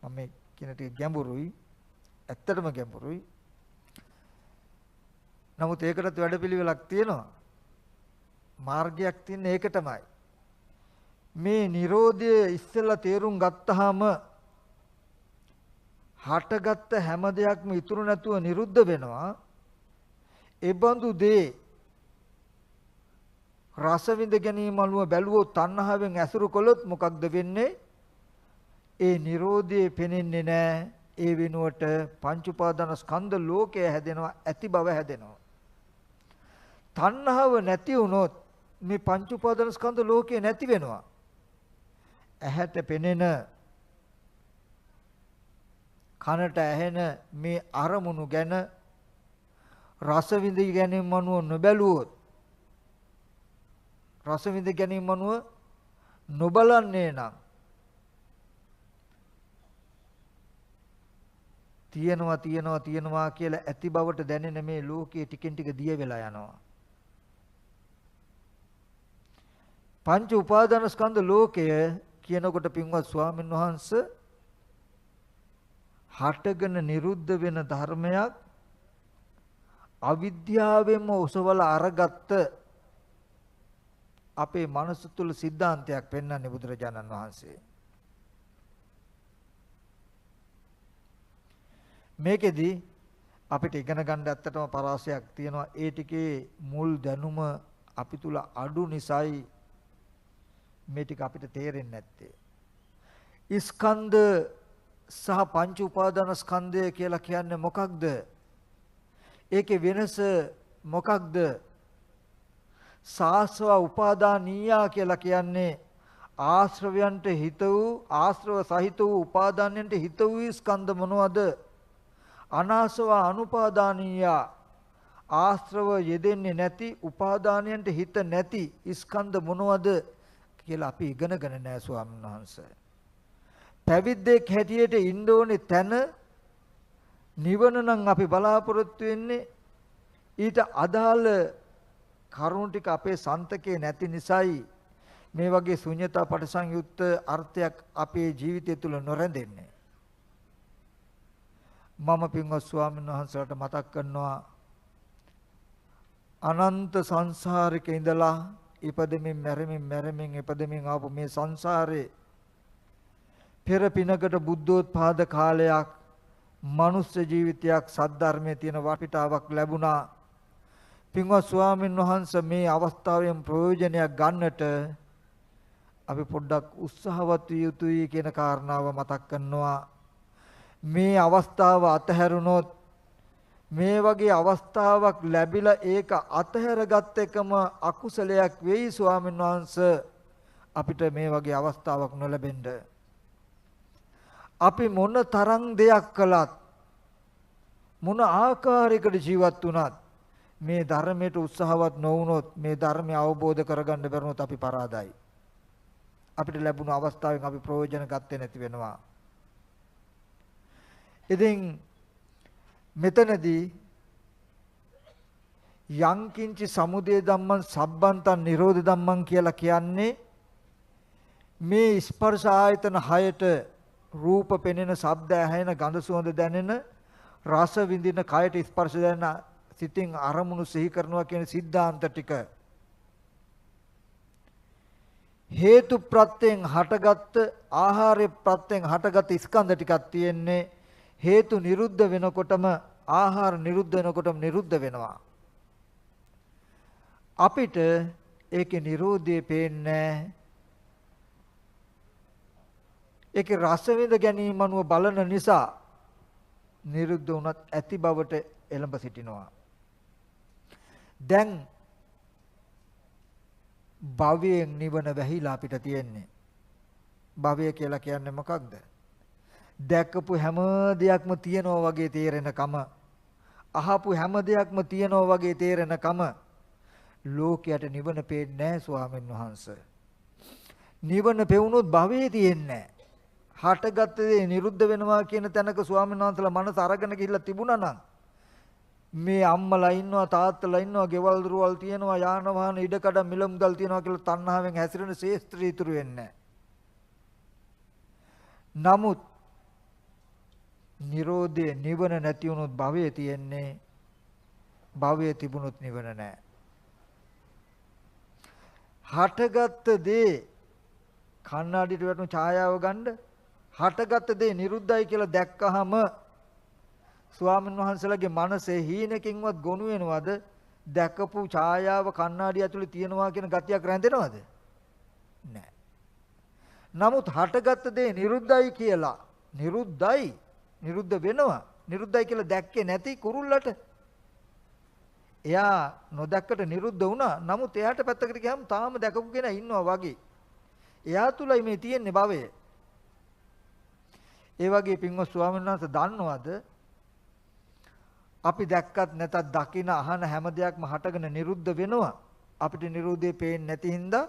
මම කියන ටික ගැඹුරුයි. ඇත්තටම ගැඹුරුයි. නමුත් ඒකටත් වැඩපිළිවෙලක් තියෙනවා. මාර්ගයක් තියෙන ඒක තමයි. මේ නිරෝධය ඉස්සෙල්ලා තේරුම් ගත්තාම හටගත්ත හැම දෙයක්ම ඉතුරු නැතුව නිරුද්ධ වෙනවා. ඒ බඳු දේ රස විඳ ගැනීම අනුව බැලුවොත් තණ්හාවෙන් ඇසුරු කළොත් මොකක්ද වෙන්නේ? ඒ Nirodhe පෙනෙන්නේ නැහැ. ඒ වෙනුවට පංච උපාදාන ස්කන්ධ ලෝකය හැදෙනවා, ඇති බව හැදෙනවා. තණ්හාව නැති වුණොත් මේ පංච උපාදාන ස්කන්ධ ලෝකේ නැති වෙනවා. ඇහැට පෙනෙන කනට ඇහෙන මේ අරමුණු ගැන රස විඳ ගැනීම මනුව නොබැලුවොත් රස විඳ ගැනීම මනුව නොබලන්නේ නම් තියනවා කියලා ඇති බවට දැනෙන මේ ලෝකයේ ටිකෙන් ටික දිය වෙලා යනවා. පංච උපාදාන ස්කන්ධ ලෝකය කියනකොට පින්වත් ස්වාමීන් වහන්සේ හටගෙන නිරුද්ධ වෙන ධර්මයක් අවිද්‍යාවෙන්ම ඔසවලා අරගත්ත අපේ මනස තුල සිද්ධාන්තයක් පෙන්වන්නේ බුදුරජාණන් වහන්සේ. මේකෙදි අපිට ඉගෙන ගන්න ඇත්තටම පරාසයක් තියෙනවා. ඒ ටිකේ මුල් දැනුම අපි තුල අඩු නිසායි මේ ටික අපිට තේරෙන්නේ නැත්තේ. ස්කන්ධ සහ පංච උපාදාන ස්කන්ධය කියලා කියන්නේ මොකක්ද? ඒකේ වෙනස මොකක්ද? සාස්ව උපාදානීය කියලා කියන්නේ ආශ්‍රවයන්ට හිත වූ ආශ්‍රව සහිත වූ උපාදානයන්ට හිත වූ ස්කන්ධ මොනවද? අනාසව අනුපාදානීය ආශ්‍රව යෙදෙන්නේ නැති උපාදානයන්ට හිත නැති ස්කන්ධ මොනවද කියලා අපි ඉගෙනගෙන නැහැ ස්වාමීන් වහන්සේ. පැවිද්දෙක් හැටියට ඉන්න ඕනේ තැන නිවන නම් අපි බලාපොරොත්තු වෙන්නේ. ඊට අදාළ කරුණු ටික අපේ සන්තකේ නැති නිසායි මේ වගේ ශුන්‍යතා පටිසංයුක්ත අර්ථයක් අපේ ජීවිතය තුළ නොරැඳෙන්නේ. මම පින්වත් ස්වාමීන් වහන්සේලාට මතක් කරනවා අනන්ත සංසාරික ඉඳලා ඉපදෙමින් මැරෙමින් ඉපදෙමින් ආපු මේ සංසාරේ පෙර පිනකට බුද්ධෝත්පාද කාලයක් මනුෂ්‍ය ජීවිතයක් සද්ධර්මයේ තියෙන වටිනාවක් ලැබුණා. පින්වත් ස්වාමීන් වහන්සේ මේ අවස්ථාවෙන් ප්‍රයෝජනයක් ගන්නට අපි පොඩ්ඩක් උත්සාහවත් විය යුතුයි කියන කාරණාව මතක් කරනවා. මේ අවස්ථාව අතහැරුණොත් මේ වගේ අවස්ථාවක් ලැබිලා ඒක අතහැරගත් එකම අකුසලයක් වෙයි ස්වාමීන් වහන්සේ. අපිට මේ වගේ අවස්ථාවක් නොලැබෙන්න අපි මොන තරම් දෙයක් කළත් මොන ආකාරයකට ජීවත් වුණත් මේ ධර්මයට උත්සාහවත් නොවුනොත් මේ ධර්මය අවබෝධ කරගන්න බැරුණොත් අපි පරාදයි. අපිට ලැබුණු අවස්ථාවෙන් අපි ප්‍රයෝජන ගත්තේ නැති වෙනවා. ඉතින් මෙතනදී යංකින්චි සමුදය ධම්මං සබ්බන්තං නිරෝධ ධම්මං කියලා කියන්නේ මේ ස්පර්ශ ආයතන 6ට රූප පෙනෙන, ශබ්ද ඇහෙන, ගඳ සුවඳ දැනෙන, රස විඳින, කයට ස්පර්ශ දැනෙන, සිතින් අරමුණු සිහි කරනවා කියන සිද්ධාන්ත ටික හේතු ප්‍රත්‍යයෙන් හටගත්ත ආහාරය ප්‍රත්‍යයෙන් හටගත් ස්කන්ධ ටිකක් තියෙන්නේ. හේතු නිරුද්ධ වෙනකොටම ආහාර නිරුද්ධ වෙනකොටම නිරුද්ධ වෙනවා. අපිට ඒකේ Nirodhe පේන්නේ. ඒකේ රස විඳ ගැනීම අනුව බලන නිසා නිරුද්ධ වුණත් ඇති බවට එළඹ සිටිනවා. දැන් භවයෙන් නිවන වැහිලා අපිට තියෙන්නේ. භවය කියලා කියන්නේ මොකක්ද? දැකපු හැම දෙයක්ම තියනවා වගේ තේරෙනකම, අහපු හැම දෙයක්ම තියනවා වගේ තේරෙනකම ලෝකයට නිවන පේන්නේ නැහැ ස්වාමීන් වහන්සේ. නිවන පෙවුනොත් භවයේ තියෙන්නේ නැහැ. හටගත් දේ නිරුද්ධ වෙනවා කියන තැනක ස්වාමීන් වහන්සේලා මනස අරගෙන ගිහිල්ලා තිබුණා නම් මේ අම්මලා ඉන්නවා, තාත්තලා ඉන්නවා, ගෙවල් දොරවල් තියෙනවා, යාන වාහන ඉඩකඩ මිල මුදල් තියෙනවා කියලා තණ්හාවෙන් හැසිරෙන ශේස්ත්‍රය ඉතුරු වෙන්නේ නැහැ. නමුත් Nirodhe නිවන නැති වුණොත් භවයේ තියෙන්නේ. භවයේ තිබුණොත් නිවන නැහැ. හටගත් දේ කණ්ණාඩියට වැටුණු ඡායාව ගන්න හටගත් දේ නිරුද්ධයි කියලා දැක්කහම ස්වාමීන් වහන්සේලාගේ මනසේ හීනකින්වත් ගොනු වෙනවද? දැකපු ඡායාව කණ්ණාඩිය ඇතුලේ තියෙනවා කියන ගතියක් රැඳෙනවද? නැහැ. නමුත් හටගත් දේ නිරුද්ධයි කියලා නිරුද්ධ වෙනවා. නිරුද්ධයි කියලා දැක්කේ නැති කුරුල්ලට එයා නොදැක්කට නිරුද්ධ වුණා. නමුත් එයාට පැත්තකට ගියාම තාම දැකපු කෙනා ඉන්නවා වගේ. එයා තුලයි මේ තියෙන්නේ භවය. ඒ වගේ පින්වත් ස්වාමීන් වහන්සේ දන්නවද? අපි දැක්කත් නැතත් දකින අහන හැම දෙයක්ම හටගෙන නිරුද්ධ වෙනවා. අපිට නිරෝධය පේන්නේ නැති හින්දා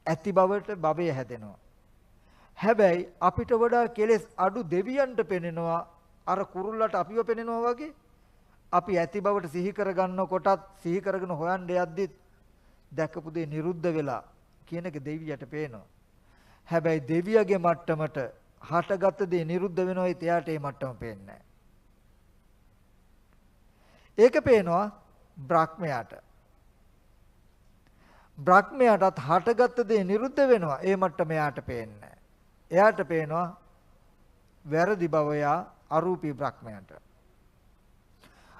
ඇති බවට භවය හැදෙනවා. හැබැයි අපිට වඩා කෙලෙස් අඩු දෙවියන්ට පෙනෙනවා අර කුරුල්ලට අපිව පෙනෙනවා වගේ. අපි ඇති බවට සිහි කරගන්නකොටත් සිහි කරගෙන හොයන්න යද්දිත් දැකපු දේ නිරුද්ධ වෙලා කියන එක දෙවියට පේනවා. හැබැයි දෙවියගේ මට්ටමට හටගත් දේ නිරුද්ධ වෙනවා ඒත් එයාට ඒ මට්ටම පේන්නේ නැහැ. ඒක පේනවා බ්‍රහ්මයාට. බ්‍රහ්මයාටත් හටගත් දේ නිරුද්ධ වෙනවා ඒ මට්ටම එයාට පේන්නේ නැහැ. එයාට පේනවා වැරදි භවයා අරූපී බ්‍රහ්මයාට.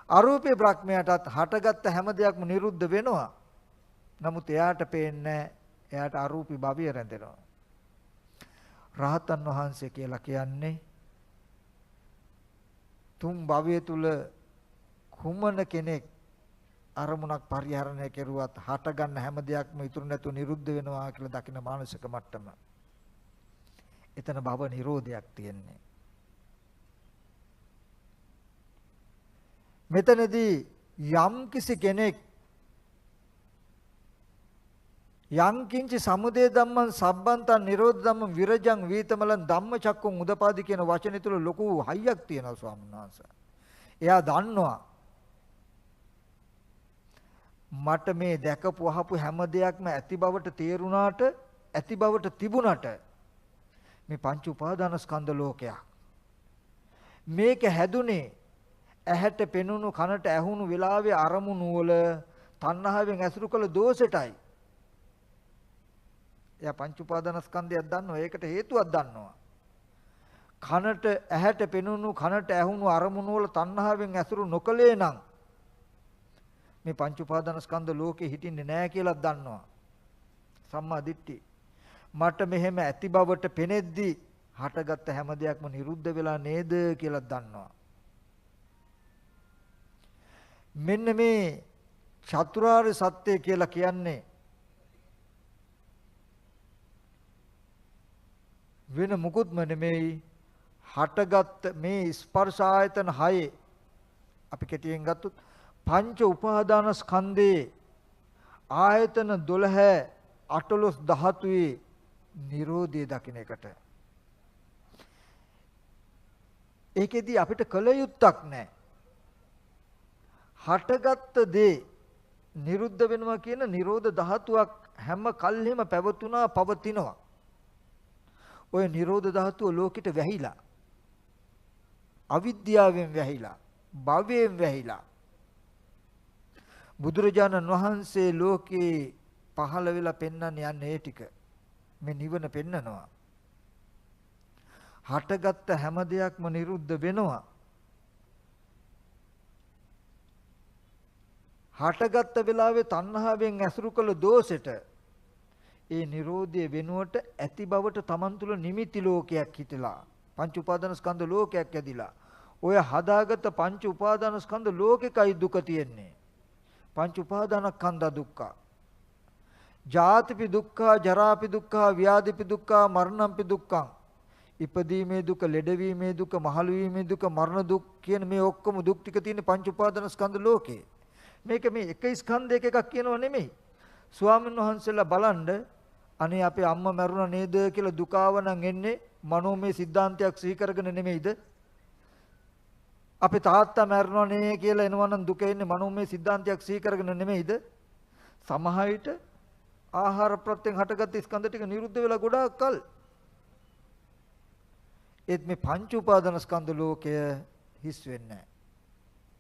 අරූපී බ්‍රහ්මයාටත් හටගත් හැම දෙයක්ම නිරුද්ධ වෙනවා. නමුත් එයාට පේන්නේ එයාට අරූපී භවය රැඳෙනවා. රහතන් වහන්සේ කියලා කියන්නේ තුන් භවය තුල කුමන කෙනෙක් අරමුණක් පරිහරණය කෙරුවත් හටගන්න හැම දෙයක්ම ඉතුරු නැතුව නිරුද්ධ වෙනවා කියලා දකින මානසික මට්ටම. එතන භව නිරෝධයක් තියෙන්නේ. මෙතනදී යම් කිසි කෙනෙක් යං කිංචි සමුදය ධම්මං සබ්බන්තං නිරෝධ ධම්මං විරජං වීතමලං ධම්මචක්කුං උදපාදි කියන වචනේ තුල ලොකු හයියක් තියෙනවා ස්වාමීන් වහන්සේ. එයා දන්නවා මට මේ දැකපු අහපු හැම දෙයක්ම ඇති බවට තේරුණාට ඇති බවට තිබුණාට මේ පංච උපාදානස්කන්ධ ලෝකයක්. මේක හැදුනේ ඇහැට පෙනුණු කනට ඇහුණු වෙලාවේ අරමුණු වල තණ්හාවෙන් ඇසුරු කළ දෝෂෙටයි. එයා පංච උපාදානස්කන්ධයක් දන්නවා. ඒකට හේතුවක් දන්නවා. කනට ඇහැට පෙනුණු කනට ඇහුණු අරමුණු වල තණ්හාවෙන් ඇසුරු නොකලේ නම් මේ පංච උපාදානස්කන්ධ ලෝකේ හිටින්නේ නැහැ කියලා දන්නවා. සම්මා දිට්ඨි. මට මෙහෙම ඇති බවට පෙනෙද්දි හටගත්ත හැම දෙයක්ම නිරුද්ධ වෙලා නේද කියලා දන්නවා. මෙන්න මේ චතුරාර්ය සත්‍ය කියලා කියන්නේ වෙන මුකුත්ම නෙමෙයි හටගත් මේ ස්පර්ශ ආයතන 6 අපි කෙටියෙන් ගත්තොත් පංච උපාදාන ස්කන්ධේ ආයතන 12 18 ධාතුවේ නිරෝධය දකින්න එකට. ඒකෙදී අපිට කල යුත්තක් නැහැ. හටගත්ත දේ නිරුද්ධ වෙනවා කියන නිරෝධ ධාතුවක් හැම කල්හිම පැවතුනා පවතිනවා. ඔය නිරෝධ ධාතුව ලෝකෙට වැහිලා. අවිද්‍යාවෙන් වැහිලා, භවයෙන් වැහිලා. බුදුරජාණන් වහන්සේ ලෝකේ පහළ වෙලා පෙන්වන්න යන්නේ ඒ ටික. මේ නිවන පෙන්නනවා. හටගත්ත හැම දෙයක්ම නිරුද්ධ වෙනවා. හටගත්ත වෙලාවේ තණ්හාවෙන් ඇසුරු කළ දෝෂෙට ඒ Nirodhe වෙනුවට ඇති බවට Taman තුල නිමිති ලෝකයක් හිතලා පංච උපාදාන ස්කන්ධ ලෝකයක් ඇදිලා ඔය හදාගත්ත පංච උපාදාන ස්කන්ධ ලෝකෙකයි දුක තියෙන්නේ. පංච උපාදානස්කන්ධ දුක්ඛ. ජාතිපි දුක්ඛ, ජරාපි දුක්ඛ, ව්‍යාධිපි දුක්ඛ, මරණම්පි දුක්ඛං. ඉපදීමේ දුක, ලෙඩවීමේ දුක, මහලු වීමේ දුක, මරණ දුක් කියන මේ ඔක්කොම දුක් ටික තියෙන පංච උපාදාන ස්කන්ධ ලෝකේ. මේක මේ එක ස්කන්ධයක එකක් කියනව නෙමෙයි. ස්වාමීන් වහන්සේලා බලන්න අනේ අපේ අම්මා මැරුණා නේද කියලා දුක ආවනම් එන්නේ මනෝමය සිද්ධාන්තයක් සිහි කරගෙන නෙමෙයිද? අපේ තාත්තා මැරුණා නේ කියලා එනවනම් දුක එන්නේ මනෝමය සිද්ධාන්තයක් සිහි කරගෙන නෙමෙයිද? සමහර විට ආහාර ප්‍රත්‍යයෙන් හටගත් ස්කන්ධ ටික නිරුද්ධ වෙලා ගොඩාක් කල්. ඒත් මේ පංච උපාදාන ස්කන්ධ ලෝකය හිස් වෙන්නේ නැහැ.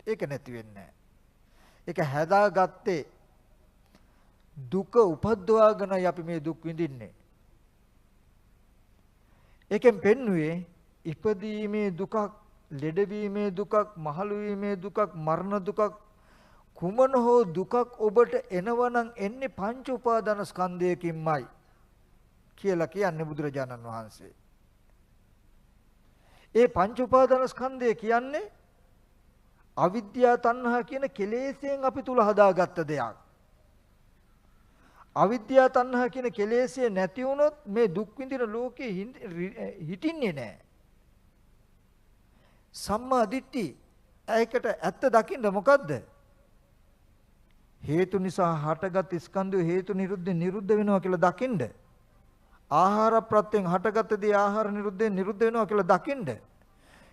ඒක නැති වෙන්නේ නැහැ. ඒක හැදාගත්තේ දුක උපද්දවාගෙනයි අපි මේ දුක් විඳින්නේ. ඒකෙන් පෙන්වුවේ ඉපදීමේ දුකක්, ලෙඩවීමේ දුකක්, මහලු වීමේ දුකක්, මරණ දුකක් කුමන හෝ දුකක් ඔබට එනවනම් එන්නේ පංච උපාදාන ස්කන්ධයකින්මයි කියලා කියන්නේ බුදුරජාණන් වහන්සේ. ඒ පංච උපාදාන ස්කන්ධය කියන්නේ අවිද්‍යා තණ්හා කියන කෙලෙස්යෙන් අපි තුල හදාගත්ත දෙයක්. අවිද්‍යා තණ්හා කියන කෙලෙස්ය නැති වුණොත් මේ දුක් විඳින ලෝකේ හිටින්නේ නැහැ. සම්මා දිට්ඨි ඒකට ඇත්ත දකින්න මොකද්ද? හේතු නිසා හටගත් ස්කන්ධය හේතු නිරුද්ධ වෙනවා කියලා දකින්න. ආහාර ප්‍රත්‍යයෙන් හටගත් දේ ආහාර නිරුද්ධයෙන් නිරුද්ධ වෙනවා කියලා දකින්න.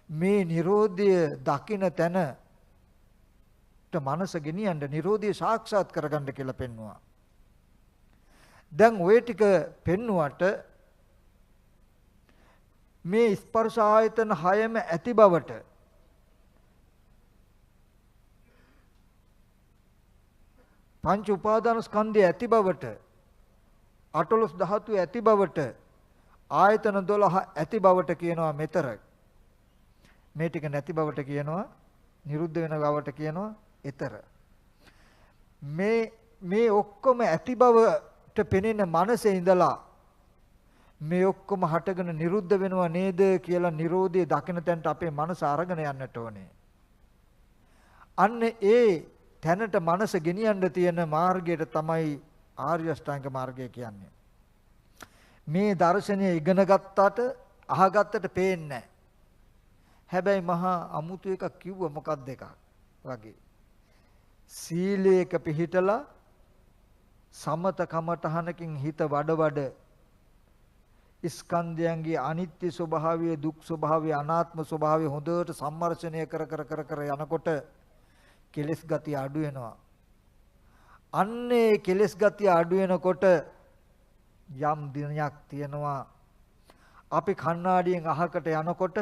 මේ Nirodha දකින්න තැනට මනස ගෙනියන්න Nirodha සාක්ෂාත් කරගන්න කියලා පෙන්වුවා. දැන් ওই ටික පෙන්වුවට මේ ස්පර්ශ ආයතන හයම ඇති බවට පංච උපාදාන ස්කන්ධය ඇති බවට අටලොස් ධාතු ඇති බවට ආයතන 12 ඇති බවට කියනවා මෙතර. මේ ටික නැති බවට කියනවා නිරුද්ධ වෙන බවට කියනවා ඊතර. මේ ඔක්කොම ඇති බවට පෙනෙන මනසේ ඉඳලා මේ ඔක්කොම හටගෙන නිරුද්ධ වෙනව නේද කියලා Nirodhe දකින තැනට අපේ මනස අරගෙන යන්නට ඕනේ. අන්න ඒ තැනට මනස ගෙනියන්න තියෙන මාර්ගයට තමයි ආර්ය අෂ්ටාංග මාර්ගය කියන්නේ. මේ දර්ශනය ඉගෙන ගත්තට අහගත්තට පේන්නේ නැහැ. හැබැයි මහා අමුතු එකක් කිව්ව මොකක්ද එකක් වගේ. සීලයක පිහිටලා සමත කමඨහනකින් හිත වඩ ස්කන්ධයන්ගේ අනිත්‍ය ස්වභාවය, දුක් ස්වභාවය, අනාත්ම ස්වභාවය හොඳට සම්මර්ෂණය කර යනකොට කෙලෙස් ගතිය අඩු වෙනවා. අන්නේ කෙලෙස් ගතිය අඩු වෙනකොට යම් දිනයක් තියෙනවා අපි කණ්ණාඩියෙන් අහකට යනකොට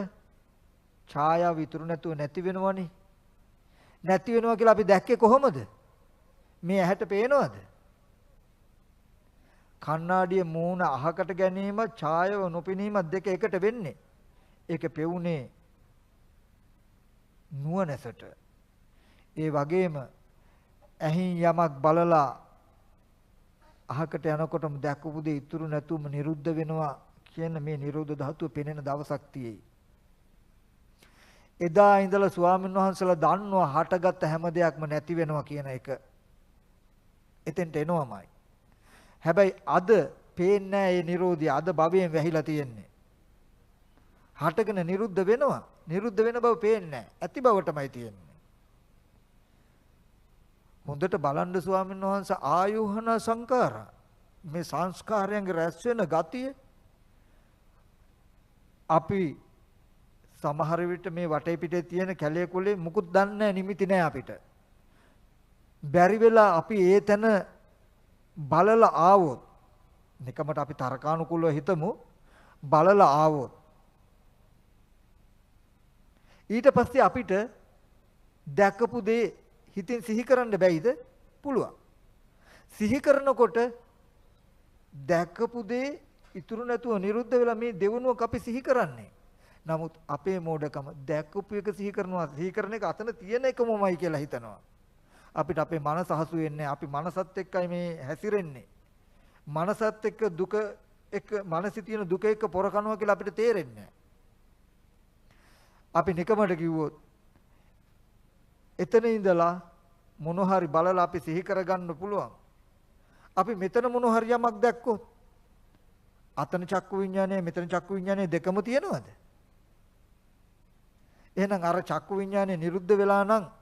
ඡායාව ඉතුරු නැතුව නැති වෙනවනේ. නැති වෙනවා කියලා අපි දැක්කේ කොහොමද? මේ ඇහැට පේනවද? කණ්ණාඩියේ මූණ අහකට ගැනීම ඡායාව නොපෙනීම දෙක එකට වෙන්නේ. ඒක පෙවුනේ නුවණැසට. ඒ වගේම ඇහින් යමක් බලලා අහකට යනකොටම දැකපු දේ ඉතුරු නැතුවම නිරුද්ධ වෙනවා කියන මේ නිරෝධ ධාතුව පෙනෙන දවසක් තියෙයි. එදා ඉඳලා ස්වාමීන් වහන්සේලා දන්නවා හටගත්ත හැම දෙයක්ම නැති වෙනවා කියන එක. එතෙන්ට එනවමයි. හැබැයි අද පේන්නේ නැහැ මේ නිරෝධය. අද භවයෙන් වැහිලා තියෙන්නේ. හටගෙන නිරුද්ධ වෙනවා. නිරුද්ධ වෙන බව පේන්නේ නැහැ. ඇති බවටමයි තියෙන්නේ. හොඳට බලන්න ස්වාමීන් වහන්සේ ආයෝහන සංකාර මේ සංස්කාරයන්ගේ රැස් වෙන ගතිය අපි සමහර විට මේ වටේ පිටේ තියෙන කැලේ කුලේ මුකුත් දන්නේ නැහැ, නිමිති නැහැ අපිට. බැරි වෙලා අපි ඒ තැන බලලා ආවොත් නිකමට අපි තරකානුකූලව හිතමු බලලා ආවොත් ඊට පස්සේ අපිට දැකපු දේ හිතින් සිහි කරන්න බැයිද? පුළුවන්. සිහි කරනකොට දැකපු දේ ඉතුරු නැතුව නිරුද්ධ වෙලා මේ දෙවනුවක් අපි සිහි කරන්නේ. නමුත් අපේ මෝඩකම දැකපු එක සිහි කරනවා, සිහි කරන එක අතන තියෙන එකමමයි කියලා හිතනවා. අපිට අපේ මනස හසු වෙන්නේ. අපි මනසත් එක්කයි මේ හැසිරෙන්නේ. මනසත් එක්ක දුක එක්ක මනසේ තියෙන දුක එක්ක පොර කනවා කියලා අපිට තේරෙන්නේ නැහැ. අපි නිකමට කිව්වොත් එතන ඉඳලා මොන හරි බලලා අපි සිහි කරගන්න පුළුවන්. අපි මෙතන මොන හරි යමක් දැක්කොත් අතන චක්කු විඥානය මෙතන චක්කු විඥානය දෙකම තියෙනවද? එහෙනම් අර චක්කු විඥානය නිරුද්ධ වෙලා නම්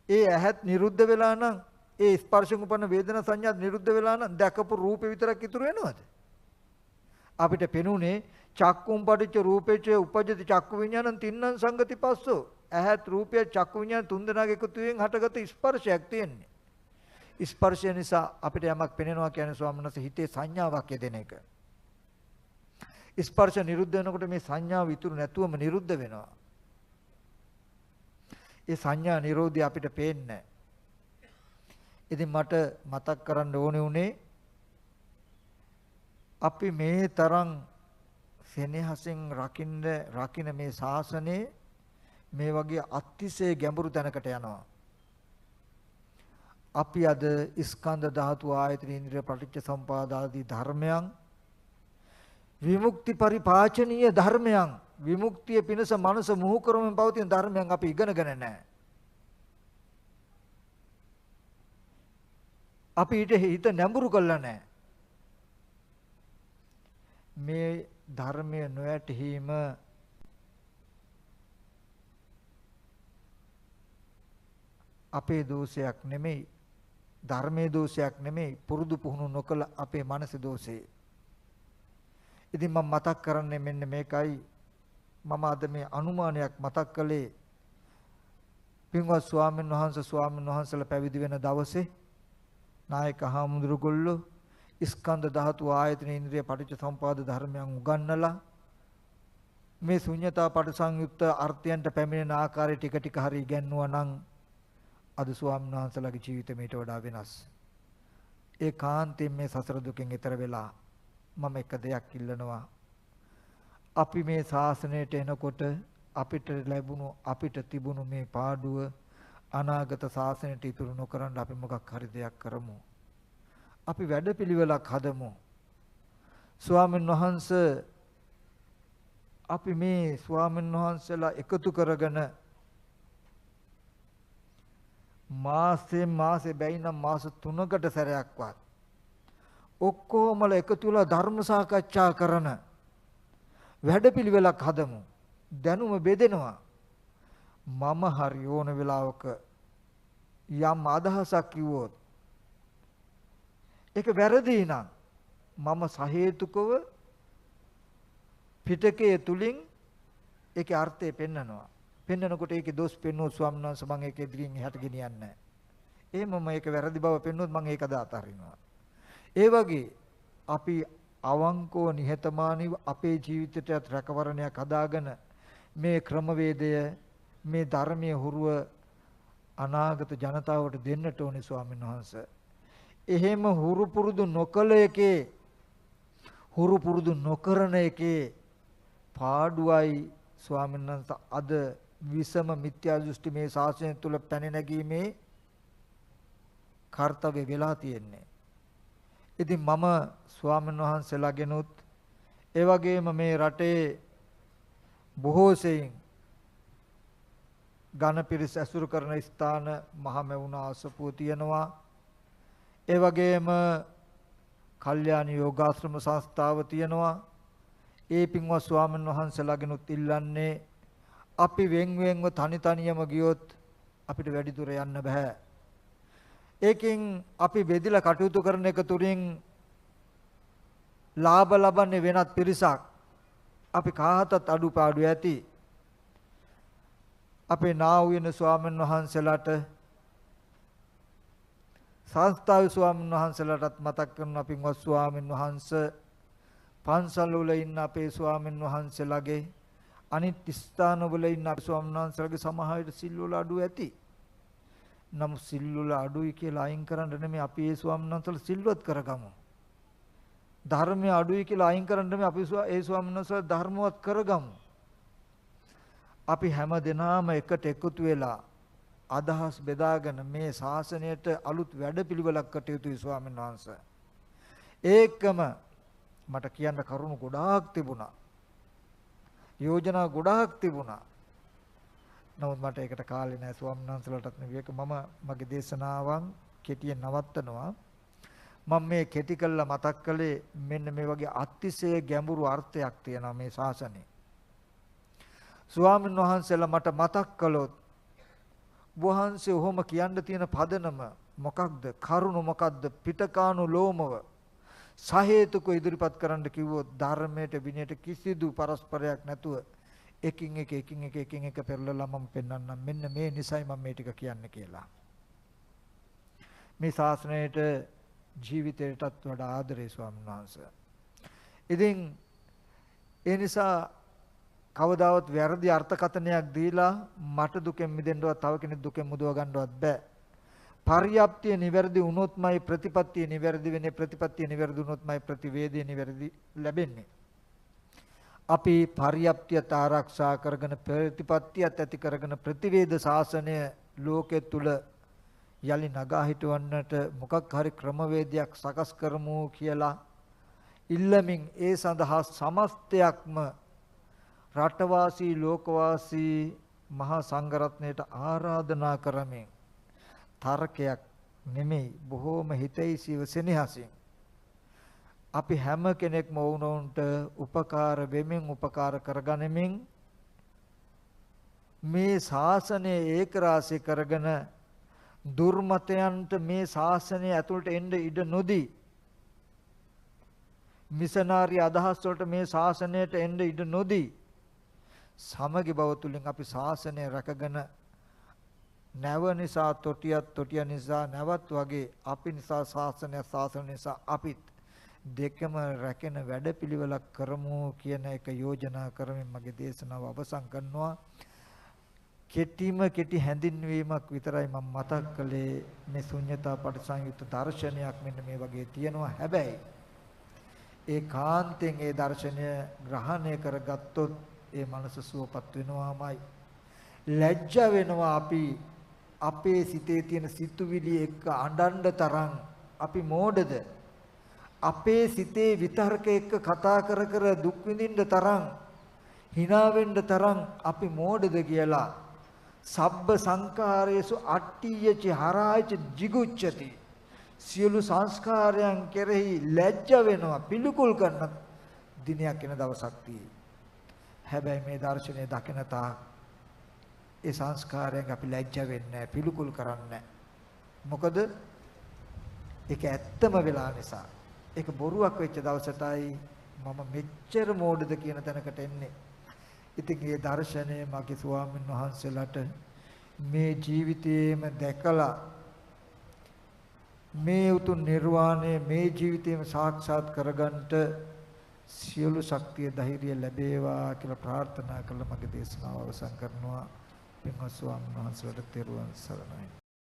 ඒ ඇහත් නිරුද්ධ වෙලා නම් ඒ ස්පර්ශයෙන් උපන්න වේදනා සංඥාත් නිරුද්ධ වෙලා නම් දැකපු රූපේ විතරක් ඉතුරු වෙනවද? අපිට පෙනුනේ චක්කුම් පටිච්ච රූපේච උපජ්ජති චක්කු විඥානං තින්නං සංගති පස්සෝ. ඇහත් රූපය චක්කු විඥාන තුන් දෙනාගේ එකතුවෙන් හටගත් ස්පර්ශයක් තියෙන්නේ. ස්පර්ශය නිසා අපිට යමක් පෙනෙනවා කියන්නේ ස්වාමීන් වහන්සේ හිතේ සංඥාවක් යෙදෙන එක. ස්පර්ශ නිරුද්ධ වෙනකොට මේ සංඥාව ඉතුරු නැතුවම නිරුද්ධ වෙනවා. ඒ සංඥා නිරෝධය අපිට පේන්නේ. ඉතින් මට මතක් කරන්න ඕනේ උනේ අපි මේ තරම් සෙනෙහසින් රකින්න මේ ශාසනයේ මේ වගේ අතිශය ගැඹුරු තැනකට යනවා. අපි අද ස්කන්ධ ධාතු ආයතන ඉන්ද්‍රිය පටිච්ච සම්පදාදී ධර්මයන් විමුක්ති පරිපාචනීය ධර්මයන් විමුක්තිය පිණිස මනස මුහු කරමින් පවතින ධර්මයන් අපි ඉගෙනගෙන නැහැ. අපි ඊට හිත නැඹුරු කළා නැහැ. මේ ධර්මය නොයැටීම අපේ දෝෂයක් නෙමෙයි, ධර්මයේ දෝෂයක් නෙමෙයි, පුරුදු පුහුණු නොකළ අපේ මනසේ දෝෂේ. ඉතින් මම මතක් කරන්නේ මෙන්න මේකයි. මම අද මේ අනුමානයක් මතක් කළේ පින්වත් ස්වාමීන් වහන්සේලා පැවිදි වෙන දවසේ නායක හාමුදුරුවෝ ස්කන්ධ ධාතු ආයතන ඉන්ද්‍රිය පටිච්ච සම්පාද ධර්මයන් උගන්වලා මේ ශුන්‍යතා පටිසංයුක්ත අර්ථයන්ට පැමිණෙන ආකාරය ටික ටික හරි ඉගෙනුවා නම් අද ස්වාමීන් වහන්සේලාගේ ජීවිතය මේට වඩා වෙනස්. ඒ කාන්තෙන් මේ සසර දුකෙන් ඈතර වෙලා මම එක දෙයක් ඉල්ලනවා. අපි මේ ශාසනයට එනකොට අපිට තිබුණු මේ පාඩුව අනාගත ශාසනයට ඉතුරු නොකරන අපි මොකක් හරි දෙයක් කරමු. අපි වැඩපිළිවෙලක් හදමු. ස්වාමීන් වහන්සේ අපි මේ ස්වාමීන් වහන්සේලා එකතු කරගෙන මාසේ බැයි නම් මාස 3කට සැරයක්වත් ඔක්කොමල එකතු වෙලා ධර්ම සාකච්ඡා කරන වැඩපිළිවෙලක් හදමු. දැනුම බෙදෙනවා. මම හරි ඕන වෙලාවක යම් අදහසක් කිව්වොත් ඒක වැරදි නම් මම සහේතුකව පිටකයේ තුලින් ඒකේ අර්ථය පෙන්නනවා. පෙන්නනකොට ඒකේ දොස් පෙන්වුවොත් ස්වාමීන් වහන්සේ මම ඒක ඉදිරියෙන් එහාට ගෙනියන්නේ නැහැ. එහෙමම ඒක වැරදි බව පෙන්වුවොත් මම ඒක අතහරිනවා. ඒ වගේ අපි අවංකව නිහතමානීව අපේ ජීවිතයට රැකවරණයක් හදාගෙන මේ ක්‍රමවේදය මේ ධර්මයේ හුරුව අනාගත ජනතාවට දෙන්නට ඕනේ ස්වාමීන් වහන්සේ. එහෙම හුරු පුරුදු නොකල එකේ හුරු පුරුදු නොකරන එකේ පාඩුවයි ස්වාමීන් වහන්සේ අද විසම මිත්‍යා දෘෂ්ටි මේ ශාසනය තුල පැන නැගීමේ කාර්යය වෙලා තියෙන්නේ. ඉතින් මම ස්වාමීන් වහන්සේලාගෙනුත් ඒ වගේම මේ රටේ බොහෝ සෙයින් ඝන පිරිස ඇසුරු කරන ස්ථාන මහමෙවුනා අසපුව තියෙනවා. ඒ වගේම කල්යාණ යෝගාශ්‍රම සංස්ථාව තියෙනවා. ඒ පින්වත් ස්වාමීන් වහන්සේලාගෙනුත් ඉල්ලන්නේ අපි වෙන්වෙන්ව තනියම ගියොත් අපිට වැඩි දුර යන්න බෑ. ඒකෙන් අපි බෙදලා කටයුතු කරන එක තුලින් ලාභ ලබන්නේ වෙනත් පිරිසක්. අපි කාටත් අඩුපාඩු ඇති. අපේ නා වූ ස්වාමීන් වහන්සේලාට සංස්ථාවේ ස්වාමීන් වහන්සේලාටත් මතක් කරන පින්වත් ස්වාමීන් වහන්සේ පන්සල් වල ඉන්න අපේ ස්වාමීන් වහන්සේලාගේ අනිත් ස්ථාන වල ඉන්න අපේ ස්වාමීන් වහන්සේලාගේ සමහර සිල් වල අඩු ඇති. නමුත් සිල් වල අඩුයි කියලා අයින් කරන්න නෙමෙයි අපි ඒ ස්වාමීන් වහන්සේලා සිල්වත් කරගමු. ධර්මයේ අඩුයි කියලා අයින් කරන්න නෙමෙයි අපි ඒ ස්වාමීන් වහන්සේලා ධර්මවත් කරගමු. අපි හැම දිනම එකට එකතු වෙලා අදහස් බෙදාගෙන මේ ශාසනයට අලුත් වැඩපිළිවෙලක් කටයුතුයි ස්වාමීන් වහන්සේ. ඒකම මට කියන්න කරුණු ගොඩාක් තිබුණා. යෝජනා ගොඩාක් තිබුණා. නමුත් මට ඒකට කාලේ නැහැ ස්වාමීන් වහන්සේලාටත් නෙවෙයි. ඒක මම මගේ දේශනාවන් කෙටියෙන් නවත්තනවා. මම මේ කෙටි කළා මතක් කළේ මෙන්න මේ වගේ අතිශය ගැඹුරු අර්ථයක් තියෙනවා මේ ශාසනයේ. ස්වාමීන් වහන්සේලා මට මතක් කළොත් වහන්සේ ඔහොම කියන්න තියෙන පදනම මොකක්ද? කරුණ මොකක්ද? පිටකානු ලෝමව සහේතුක ඉදිරිපත් කරන්න කිව්වොත් ධර්මයට විනයට කිසිදු පරස්පරයක් නැතුව එකින් එක පෙරලලා මම පෙන්වන්නම්. මෙන්න මේ නිසයි මම මේ ටික කියන්නේ කියලා. මේ ශාසනයට ජීවිතයටත් වඩා ආදරේ ස්වාමීන් වහන්සේ. ඉතින් ඒ නිසා කවදාවත් වැරදි අර්ථකථනයක් දීලා මට දුකෙන් මිදෙන්නවත් තව කෙනෙක් දුකෙන් මුදව ගන්නවත් බෑ. පරියප්තිය නිවැරදි වුණොත්මයි ප්‍රතිපත්තිය නිවැරදි වෙන්නේ. ප්‍රතිපත්තිය නිවැරදි වුණොත්මයි ප්‍රතිවේදය නිවැරදි ලැබෙන්නේ. අපි පරියප්තියත් ආරක්ෂා කරගෙන ප්‍රතිපත්තියත් ඇති කරගෙන ප්‍රතිවේද ශාසනය ලෝකෙ තුල යලි නගා හිටවන්නට මොකක් හරි ක්‍රමවේදයක් සකස් කරමු කියලා ඉල්ලමින් ඒ සඳහා සමස්තයක්ම රටවාසී ලෝකවාසී මහා සංඝරත්නයට ආරාධනා කරමින් තර්කයක් නෙමෙයි බොහෝම හිතයිසිව සෙනෙහසින් අපි හැම කෙනෙක්ම වුණොන්ට උපකාර වෙමින් උපකාර කරගනිමින් මේ ශාසනය ඒකරාශී කරගෙන දුර්මතයන්ට මේ ශාසනය ඇතුළට එන්න ඉඩ නොදී මිෂනාරි අදහස් වලට මේ ශාසනයට එන්න ඉඩ නොදී සමගි බව තුලින් අපි ශාසනය රැකගෙන නැව නිසා තොටියක් තොටිය නිසා නැවත් වගේ අපි නිසා ශාසනය ශාසන නිසා අපිත් දෙකම රැකෙන වැඩපිළිවෙලක් කරමු කියන එක යෝජනා කරමින් මගේ දේශනාව අවසන් කරනවා. කෙටි හැඳින්වීමක් විතරයි මම මතක් කළේ. මේ ශුන්‍යතා පටිසංයුක්ත දර්ශනයක් මෙන්න මේ වගේ තියෙනවා. හැබැයි ඒ කාන්තෙන් ඒ දර්ශනය ග්‍රහණය කරගත්තොත් ඒ මනස සුවපත් වෙනවාමයි. ලැජ්ජ වෙනවා අපි අපේ සිතේ තියෙන සිතුවිලි එක්ක අඬන්න තරම් අපි මෝඩද? අපේ සිතේ විතර්ක එක්ක කතා කර කර දුක් විඳින්න තරම් hina වෙන්න තරම් අපි මෝඩද කියලා සබ්බ සංඛාරේසු අට්ඨියච හරායච jigucchati සියලු සංස්කාරයන් කෙරෙහි ලැජ්ජ වෙනවා පිළිකුල් කරන දිනයක් එන දවසක් තියෙයි. හැබැයි මේ දර්ශනය දකින තා ඒ සංස්කාරයන් අපි ලැජ්ජ වෙන්නේ නැහැ පිළිකුල් කරන්නේ නැහැ. මොකද ඒක ඇත්තම වෙලා නිසා. ඒක බොරුවක් වෙච්ච දවසටයි මම මෙච්චර මෝඩද කියන තැනකට එන්නේ. ඉතින් මේ දර්ශනය මගේ ස්වාමීන් වහන්සේලාට මේ ජීවිතයේම දැකලා මේ උතුම් නිර්වාණය මේ ජීවිතේම සාක්ෂාත් කරගන්නට සියලු ශක්තිය ධෛර්යය ලැබේවා කියලා ප්‍රාර්ථනා කළ මගේ දේශනාව අවසන් කරනවා. පින්වත් ස්වාමීන් වහන්සේලාට තෙරුවන් සරණයි.